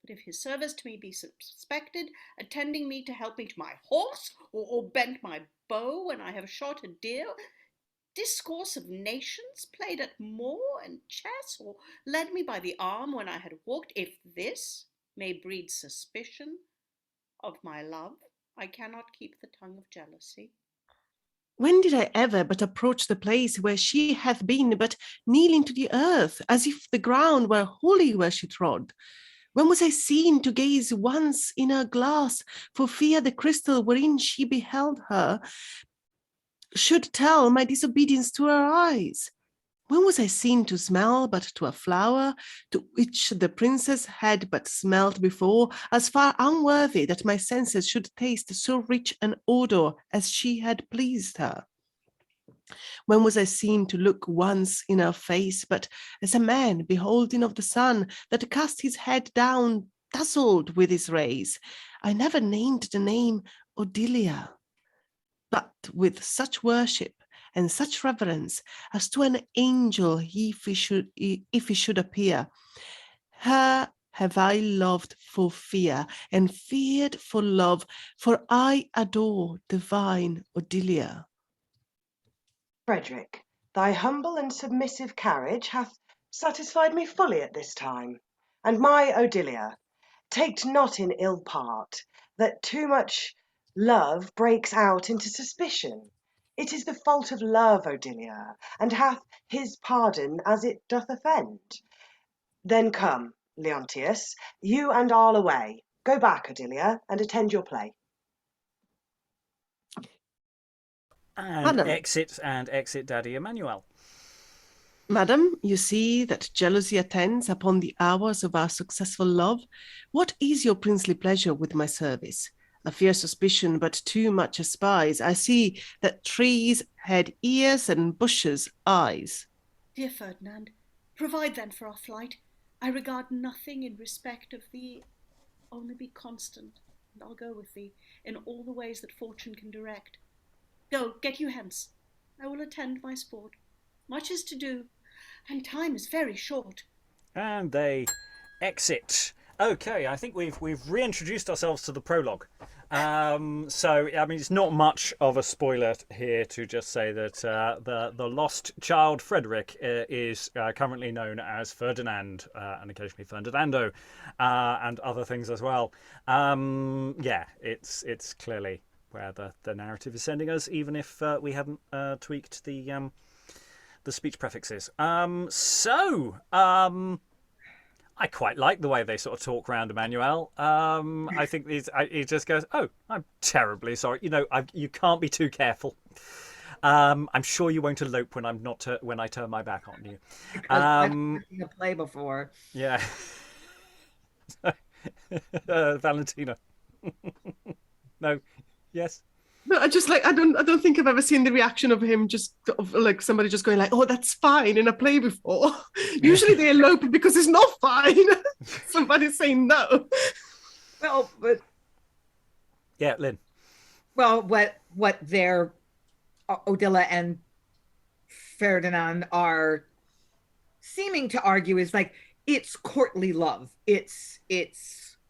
But if his service to me be suspected, attending me to help me to my horse, or bent my bow when I have shot a deer, discourse of nations, played at moor and chess, or led me by the arm when I had walked, if this may breed suspicion of my love, I cannot keep the tongue of jealousy. When did I ever but approach the place where she hath been, but kneeling to the earth, as if the ground were holy where she trod? When was I seen to gaze once in her glass, for fear the crystal wherein she beheld her should tell my disobedience to her eyes? When was I seen to smell but to a flower, to which the princess had but smelt before, as far unworthy that my senses should taste so rich an odour as she had pleased her? When was I seen to look once in her face, but as a man beholding of the sun, that cast his head down, dazzled with his rays? I never named the name Odillia, but with such worship and such reverence as to an angel if he should appear. Her have I loved for fear, and feared for love, for I adore divine Odillia. Frederick, thy humble and submissive carriage hath satisfied me fully at this time. And my Odillia, take not in ill part that too much love breaks out into suspicion. It is the fault of love, Odillia, and hath his pardon as it doth offend. Then come, Leonatius, you and I'll away. Go back, Odillia, and attend your play. And Madam. exit Daddy Emanuel. Madam, you see that jealousy attends upon the hours of our successful love. What is your princely pleasure with my service? A fierce suspicion, but too much espies. I see that trees had ears and bushes eyes. Dear Ferdinand, provide then for our flight. I regard nothing in respect of thee. Only be constant, and I'll go with thee in all the ways that fortune can direct. Go, get you hence. I will attend my sport. Much is to do, and time is very short. And they exit. Okay, I think we've reintroduced ourselves to the prologue. So I mean, it's not much of a spoiler here to just say that the lost child Frederick is currently known as Ferdinand and occasionally Ferdinando and other things as well. Yeah, it's clearly where the narrative is sending us, even if we hadn't tweaked the speech prefixes. I quite like the way they sort of talk around Emanuel. I think he just goes, "Oh, I'm terribly sorry. You know, you can't be too careful. I'm sure you won't elope when when I turn my back on you." I've seen a play before. Yeah. Valentina. No. Yes. No, I don't think I've ever seen the reaction of him just like somebody just going like, "Oh, that's fine," in a play before. Usually they elope because it's not fine. Somebody's saying no. Well, but yeah, Lynn. Well, what their Odillia and Ferdinand are seeming to argue is like it's courtly love. It's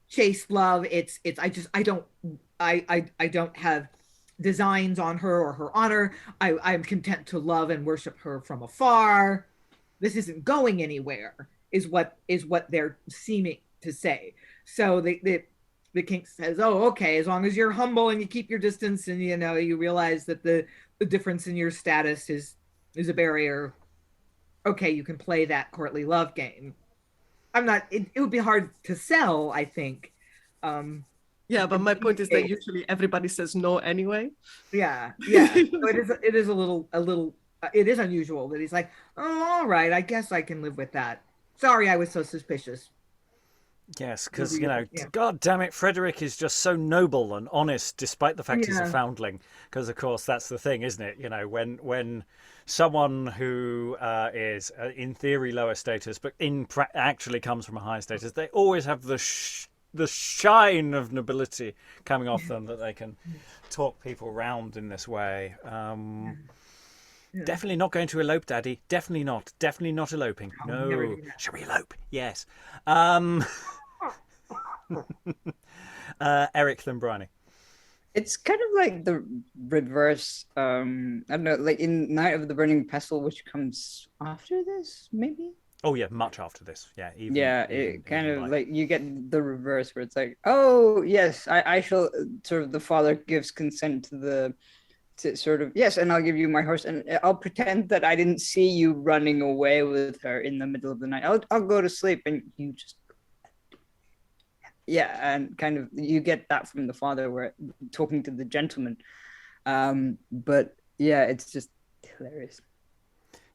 chaste love. I don't have designs on her or her honor. I'm content to love and worship her from afar. this isn't going anywhere, is what they're seeming to say. So the king says, oh, okay, as long as you're humble and you keep your distance and, you know, you realize that the difference in your status is a barrier, okay, you can play that courtly love game. It would be hard to sell, I think. Yeah, but my point is that usually everybody says no anyway. Yeah. So it is a little it is unusual that he's like, oh, all right, I guess I can live with that. Sorry, I was so suspicious. Yes, because, you know, God damn it, Frederick is just so noble and honest, despite the fact he's a foundling. Because, of course, that's the thing, isn't it? You know, when someone who is, in theory, lower status, but actually comes from a higher status, they always have the shine of nobility coming off them that they can talk people round in this way. Definitely not going to elope, Daddy. Definitely not. Definitely not eloping. No. Shall we elope? Yes. Eric, then Briony. It's kind of like the reverse. I don't know, like in Night of the Burning Pestle, which comes after this, maybe. Oh yeah, much after this. Yeah. It kind of like you get the reverse where it's like, oh yes, I shall. Sort of the father gives consent to sort of, yes, and I'll give you my horse, and I'll pretend that I didn't see you running away with her in the middle of the night. I'll go to sleep, and you just. Yeah, and kind of you get that from the father, where talking to the gentleman, but yeah, it's just hilarious.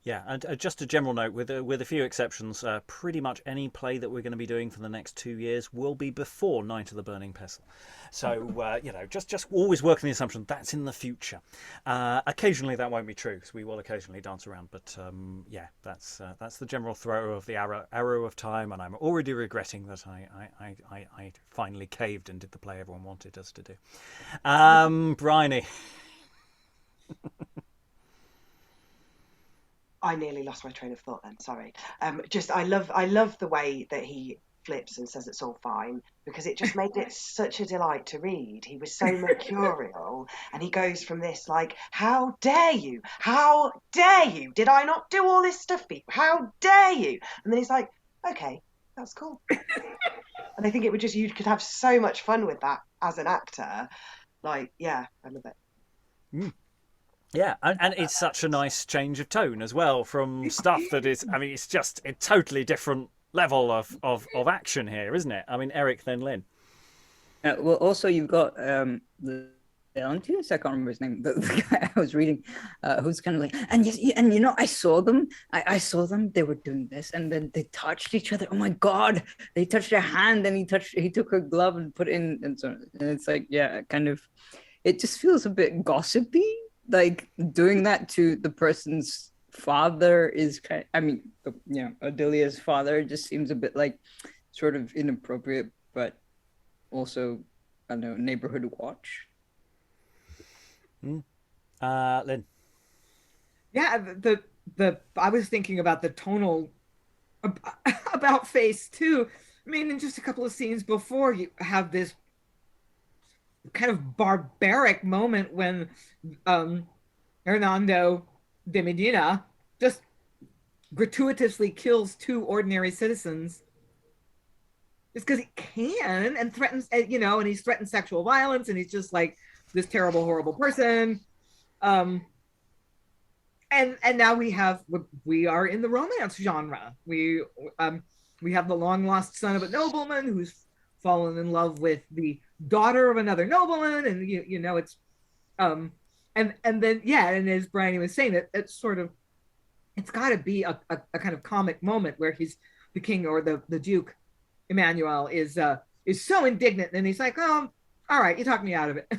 Yeah, and just a general note, with a few exceptions, pretty much any play that we're going to be doing for the next 2 years will be before Night of the Burning Pestle. So, you know, just always work on the assumption that's in the future. Occasionally that won't be true, because we will occasionally dance around. But yeah, that's the general throw of the arrow of time, and I'm already regretting that I finally caved and did the play everyone wanted us to do. Briony. I nearly lost my train of thought then, sorry. I love the way that he flips and says it's all fine, because it just made it such a delight to read. He was so mercurial, and he goes from this like, how dare you? How dare you? Did I not do all this stuff for you? How dare you? And then he's like, okay, that's cool. And I think you could have so much fun with that as an actor. Like, yeah, I love it. Mm. Yeah, and it's such a nice change of tone as well from stuff that is, I mean, it's just a totally different level of action here, isn't it? I mean, Eric, then Lynn. Well, also you've got Leonatius, I can't remember his name, the guy I was reading, who's kind of like, and yes, and you know, I saw them, they were doing this, and then they touched each other. Oh my God, they touched their hand, and he took her glove and put in, and so, and it's like, yeah, kind of, it just feels a bit gossipy. Like doing that to the person's father is kind of, Odillia's father just seems a bit like sort of inappropriate, but also, I don't know, neighborhood watch. Lynn. Yeah, I was thinking about the tonal about face too. I mean, in just a couple of scenes before, you have this kind of barbaric moment when Hernando de Medina just gratuitously kills 2 ordinary citizens just because he can, and threatens, you know, and he's threatened sexual violence, and he's just like this terrible, horrible person. And now we are in the romance genre. We have the long lost son of a nobleman who's fallen in love with the daughter of another nobleman, and you know, it's and then yeah, and as Briony was saying, it's sort of, it's got to be a kind of comic moment where the king or the duke Emanuel is so indignant, and he's like, oh, all right, you talked me out of it.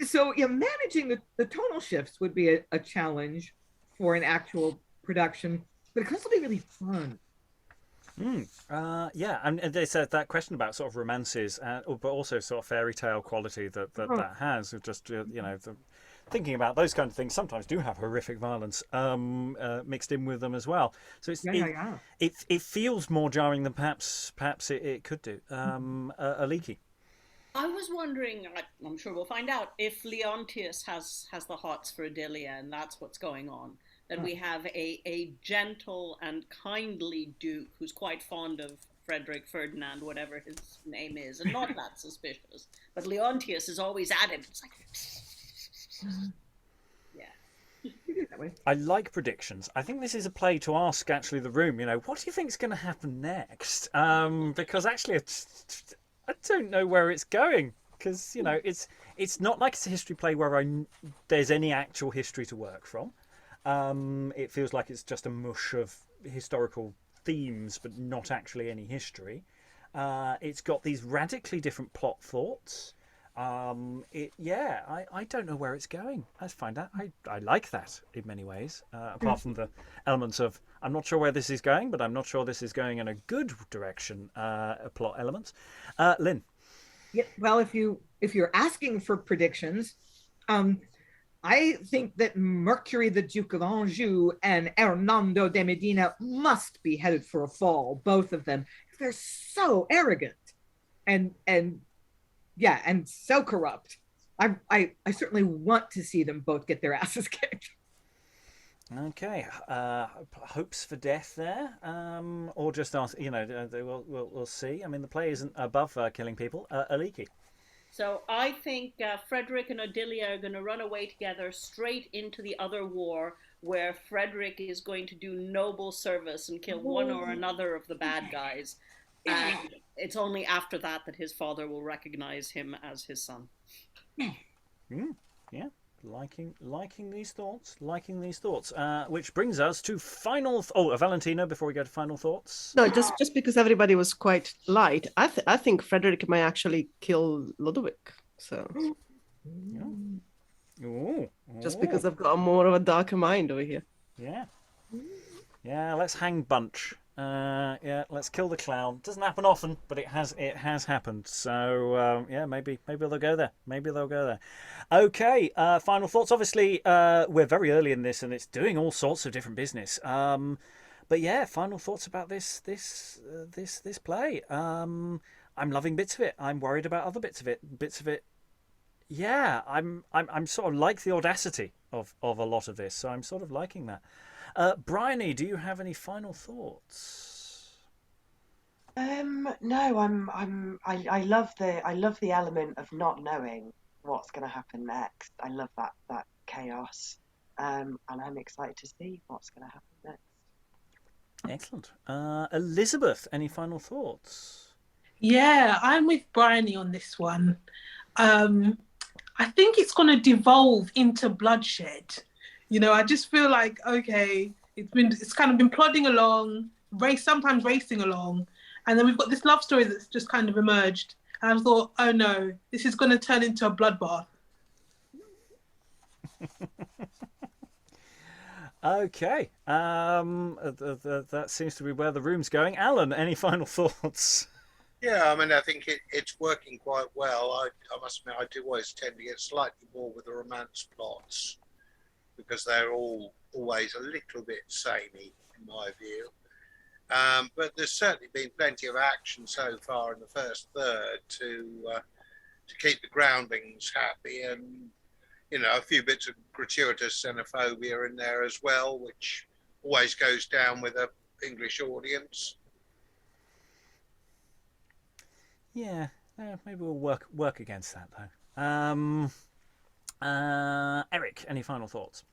So yeah, managing the tonal shifts would be a challenge for an actual production, but it can also be really fun. Yeah, and there's that question about sort of romances, but also sort of fairy tale quality that has. Just thinking about those kind of things sometimes do have horrific violence mixed in with them as well. So it feels more jarring than perhaps it could do. Aliki. I was wondering, I'm sure we'll find out, if Leonatius has the hots for Odillia, and that's what's going on Then we have a gentle and kindly duke who's quite fond of Frederick, Ferdinand, whatever his name is, and not that suspicious. But Leonatius is always at him. It's like, yeah. I like predictions. I think this is a play to ask actually the room, what do you think is going to happen next? Because actually, I don't know where it's going. Because, it's not like it's a history play where there's any actual history to work from. It feels like it's just a mush of historical themes, but not actually any history. It's got these radically different plot thoughts. I don't know where it's going. Let's find out. I like that in many ways, apart from the elements of I'm not sure where this is going, but I'm not sure this is going in a good direction. Plot elements. Lynn. Yeah, well, if you're asking for predictions, I think that Mercury, the Duke of Anjou, and Hernando de Medina must be headed for a fall. Both of them. They're so arrogant, and so corrupt. I certainly want to see them both get their asses kicked. Okay, hopes for death there, or just ask. We'll see. I mean, the play isn't above killing people. Aliki. So I think Frederick and Odillia are going to run away together straight into the other war, where Frederick is going to do noble service and kill one or another of the bad guys. And it's only after that his father will recognize him as his son. Yeah. Liking these thoughts. Which brings us to final. Valentina. Before we go to final thoughts. No, just because everybody was quite light, I think Frederick may actually kill Lodowick. So. Just because I've got more of a darker mind over here. Yeah. Let's hang bunch. Let's kill the clown. Doesn't happen often, but it has happened. So maybe they'll go there. Okay, final thoughts. Obviously, we're very early in this, and it's doing all sorts of different business. But yeah, final thoughts about this play. I'm loving bits of it. I'm worried about other bits of it. Yeah, I'm sort of like the audacity of a lot of this. So I'm sort of liking that. Briony, do you have any final thoughts? No, I love the element of not knowing what's going to happen next. I love that chaos, and I'm excited to see what's going to happen next. Excellent. Elizabeth, any final thoughts? Yeah, I'm with Briony on this one. I think it's going to devolve into bloodshed. I just feel like, okay, it's kind of been plodding along, sometimes racing along, and then we've got this love story that's just kind of emerged. And I thought, oh no, this is going to turn into a bloodbath. Okay, that seems to be where the room's going. Alan, any final thoughts? Yeah, I mean, I think it's working quite well. I must admit, I do always tend to get slightly bored with the romance plots, because they're always a little bit samey, in my view. But there's certainly been plenty of action so far in the first third to keep the groundlings happy, and a few bits of gratuitous xenophobia in there as well, which always goes down with an English audience. Yeah, maybe we'll work against that though. Eric, any final thoughts?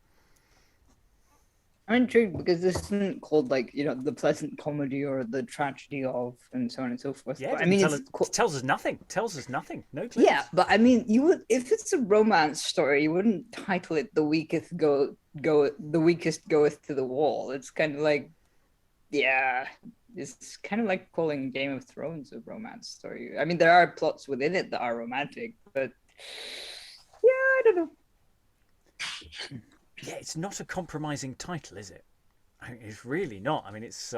I'm intrigued because this isn't called the pleasant comedy or the tragedy of, and so on and so forth. Yeah, but, I mean, it tells us nothing. No clue. Yeah, but I mean, you would, if it's a romance story, you wouldn't title it "The Weakest Goeth to the Wall." It's kind of like, it's kind of like calling Game of Thrones a romance story. I mean, there are plots within it that are romantic, but I don't know. Yeah, it's not a compromising title, is it? I mean, it's really not. I mean, it's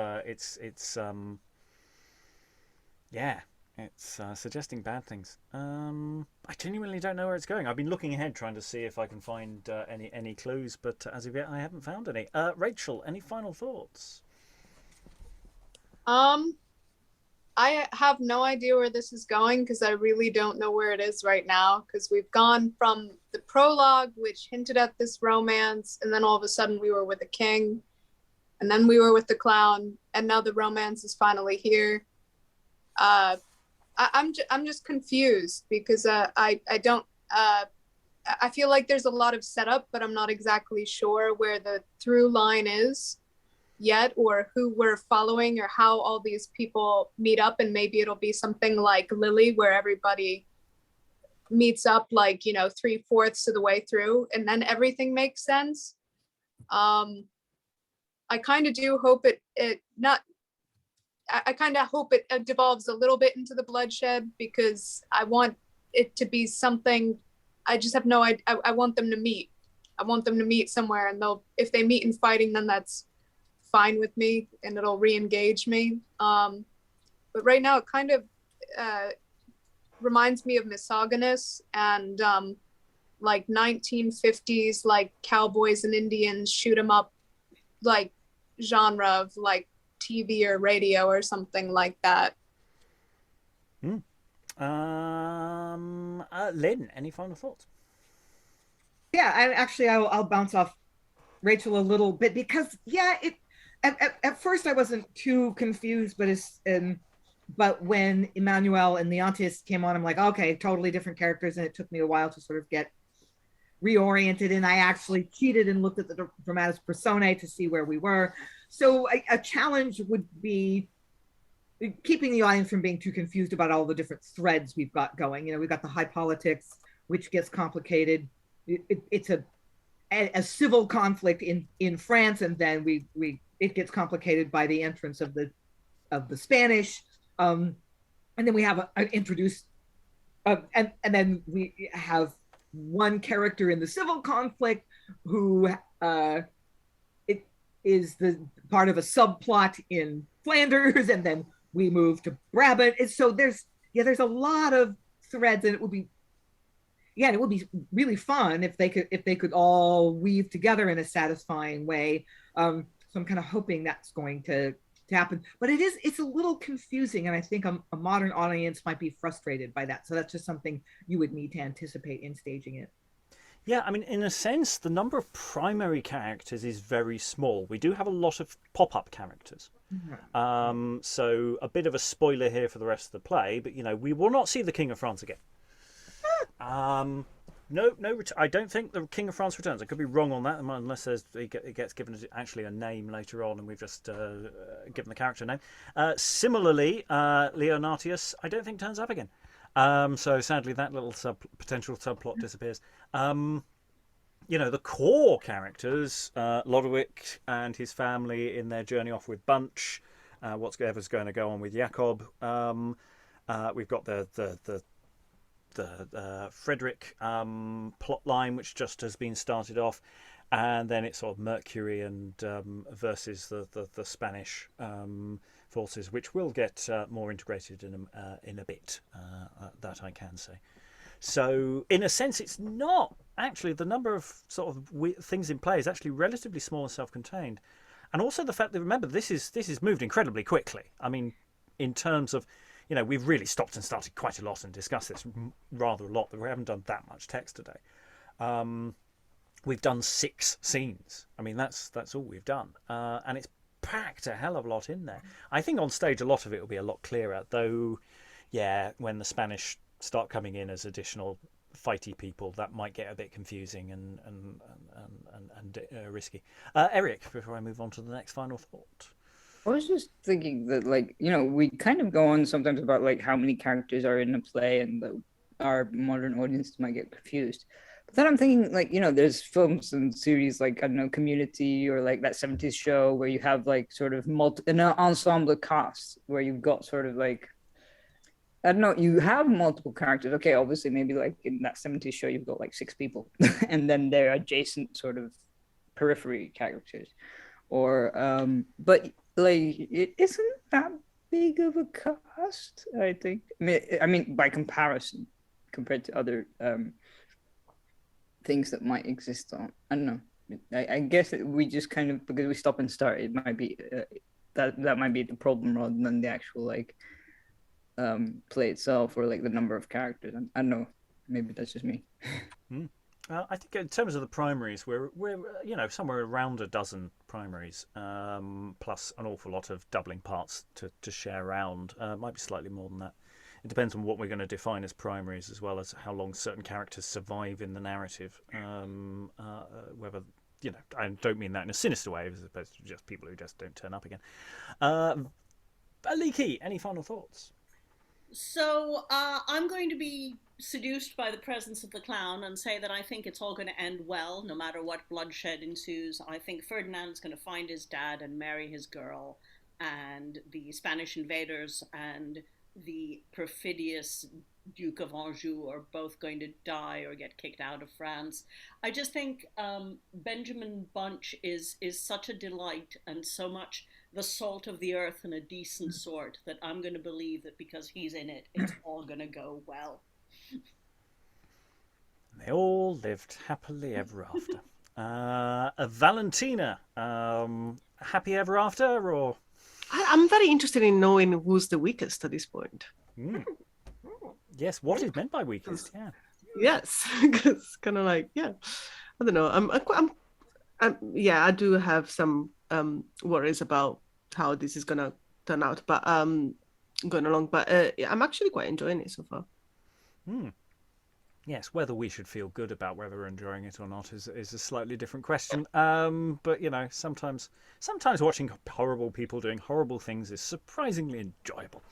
suggesting bad things. I genuinely don't know where it's going. I've been looking ahead trying to see if I can find any clues, but as of yet I haven't found any. Rachael, any final thoughts? I have no idea where this is going because I really don't know where it is right now, because we've gone from the prologue, which hinted at this romance, and then all of a sudden we were with the king, and then we were with the clown, and now the romance is finally here. I'm just confused because I don't I feel like there's a lot of setup, but I'm not exactly sure where the through line is yet, or who we're following, or how all these people meet up. And maybe it'll be something like Lily, where everybody meets up like, 3/4 of the way through, and then everything makes sense. I kind of do hope I kind of hope it devolves a little bit into the bloodshed, because I want it to be something. I just have no idea. I want them to meet. I want them to meet somewhere, and if they meet in fighting, then that's fine with me, and it'll re-engage me. But right now, it kind of reminds me of Misogynist and like 1950s, like cowboys and Indians shoot 'em up, like genre of like TV or radio or something like that. Lynn, any final thoughts? Yeah, I'll bounce off Rachael a little bit, because at first I wasn't too confused, but when Emanuel and Leonatius came on, I'm like, okay, totally different characters, and it took me a while to sort of get reoriented, and I actually cheated and looked at the dramatis personae to see where we were. So a challenge would be keeping the audience from being too confused about all the different threads we've got going. We've got the high politics, which gets complicated. It's a civil conflict in France, and then it gets complicated by the entrance of the Spanish, and then we have and then we have one character in the civil conflict who it is the part of a subplot in Flanders, and then we move to Brabant. So there's a lot of threads, and it would be really fun if they could all weave together in a satisfying way. So I'm kind of hoping that's going to happen, but it's a little confusing, and I think a modern audience might be frustrated by that. So that's just something you would need to anticipate in staging it. Yeah, I mean, in a sense, the number of primary characters is very small. We do have a lot of pop-up characters. Mm-hmm. So a bit of a spoiler here for the rest of the play, but we will not see the King of France again. No, I don't think the King of France returns. I could be wrong on that, unless it gets given actually a name later on, and we've just given the character a name. Similarly, Leonatius, I don't think turns up again. So sadly, that little potential subplot disappears. The core characters, Lodowick and his family in their journey off with Bunch, whatever's going to go on with Yacob. We've got the Frederick plot line, which just has been started off, and then it's sort of Mercury and versus the Spanish forces, which will get more integrated in a bit. That I can say. So in a sense, it's not actually, the number of sort of things in play is actually relatively small and self-contained, and also the fact that, remember, this is moved incredibly quickly. I mean, in terms of, we've really stopped and started quite a lot and discussed this rather a lot, but we haven't done that much text today. We've done 6 scenes. I mean, that's all we've done, and it's packed a hell of a lot in there. I think on stage a lot of it will be a lot clearer, though. Yeah, when the Spanish start coming in as additional fighty people, that might get a bit confusing and risky. Eric, before I move on to the next final thought. I was just thinking that, we kind of go on sometimes about how many characters are in a play, and our modern audience might get confused. But then I'm thinking, there's films and series like, I don't know, Community, or that 70s show where you have sort of an ensemble cast where you've got sort of I don't know, you have multiple characters. Okay, obviously maybe in that 70s show you've got 6 people and then they're adjacent sort of periphery characters. Or but it isn't that big of a cast, I think. I mean by comparison, compared to other things that might exist on, I don't know. I guess we just kind of, because we stop and start, it might be that might be the problem rather than the actual play itself or like the number of characters. I don't know. Maybe that's just me. I think in terms of the primaries, we're somewhere around a dozen primaries, plus an awful lot of doubling parts to share around. Might be slightly more than that. It depends on what we're going to define as primaries, as well as how long certain characters survive in the narrative. Whether I don't mean that in a sinister way, as opposed to just people who just don't turn up again. Aliki, any final thoughts? So I'm going to be seduced by the presence of the clown and say that I think it's all going to end well, no matter what bloodshed ensues. I think Ferdinand's going to find his dad and marry his girl, and the Spanish invaders and the perfidious Duke of Anjou are both going to die or get kicked out of France. I just think Benjamin Bunch is such a delight and so much the salt of the earth and a decent sort that I'm going to believe that because he's in it, it's all going to go well. They all lived happily ever after. Valentina, happy ever after, or? I'm very interested in knowing who's the weakest at this point. Yes, what is meant by weakest? Yeah. Yes, because kind of like, yeah, I don't know. I do have some worries about how this is gonna turn out, but going along. But I'm actually quite enjoying it so far. Yes, whether we should feel good about whether we're enjoying it or not is a slightly different question. But sometimes watching horrible people doing horrible things is surprisingly enjoyable.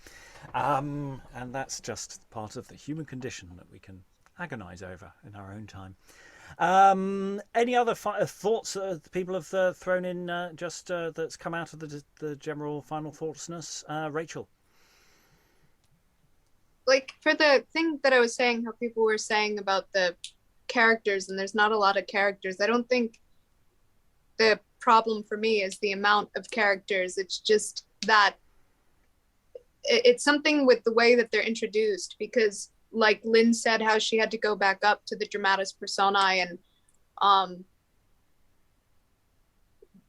And that's just part of the human condition that we can agonise over in our own time. Any other thoughts people have thrown in that's come out of the general final thoughtsness? Rachael? Like for the thing that I was saying, how people were saying about the characters, and there's not a lot of characters. I don't think the problem for me is the amount of characters. It's just that it's something with the way that they're introduced, because like Lynn said, how she had to go back up to the dramatis personae and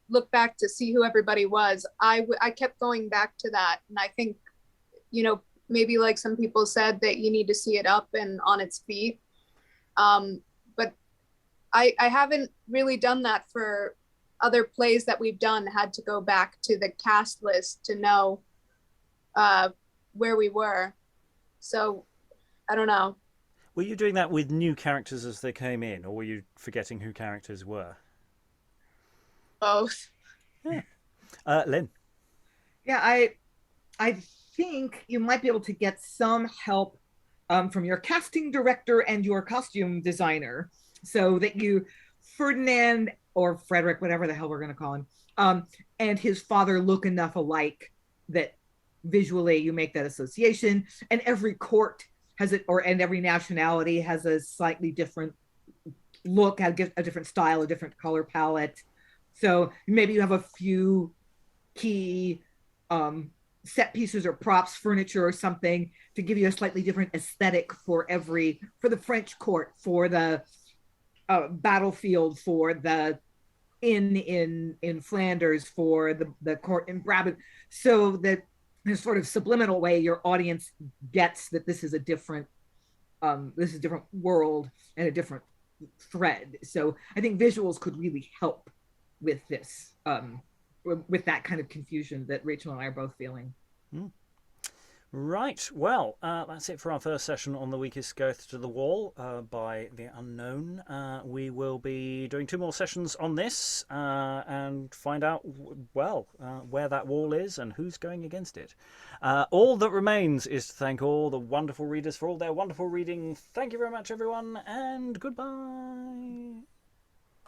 look back to see who everybody was. I kept going back to that, and I think, maybe like some people said that you need to see it up and on its feet. But I haven't really done that for other plays that we've done, had to go back to the cast list to know where we were. So I don't know. Were you doing that with new characters as they came in, or were you forgetting who characters were? Both. Yeah. Lynn? Yeah, I think you might be able to get some help from your casting director and your costume designer, so that Ferdinand or Frederick, whatever the hell we're going to call him, and his father look enough alike that visually you make that association. And every court has it, and every nationality has a slightly different look, a different style, a different color palette. So maybe you have a few key set pieces or props, furniture or something, to give you a slightly different aesthetic for the French court, for the battlefield, for the inn in Flanders, for the court in Brabant, so that in a sort of subliminal way your audience gets that this is a different world and a different thread. So I think visuals could really help with this, with that kind of confusion that Rachael and I are both feeling. Right, well, that's it for our first session on The Weakest Goeth to the Wall by The Unknown. We will be doing 2 more sessions on this and find out, where that wall is and who's going against it. All that remains is to thank all the wonderful readers for all their wonderful reading. Thank you very much, everyone, and goodbye.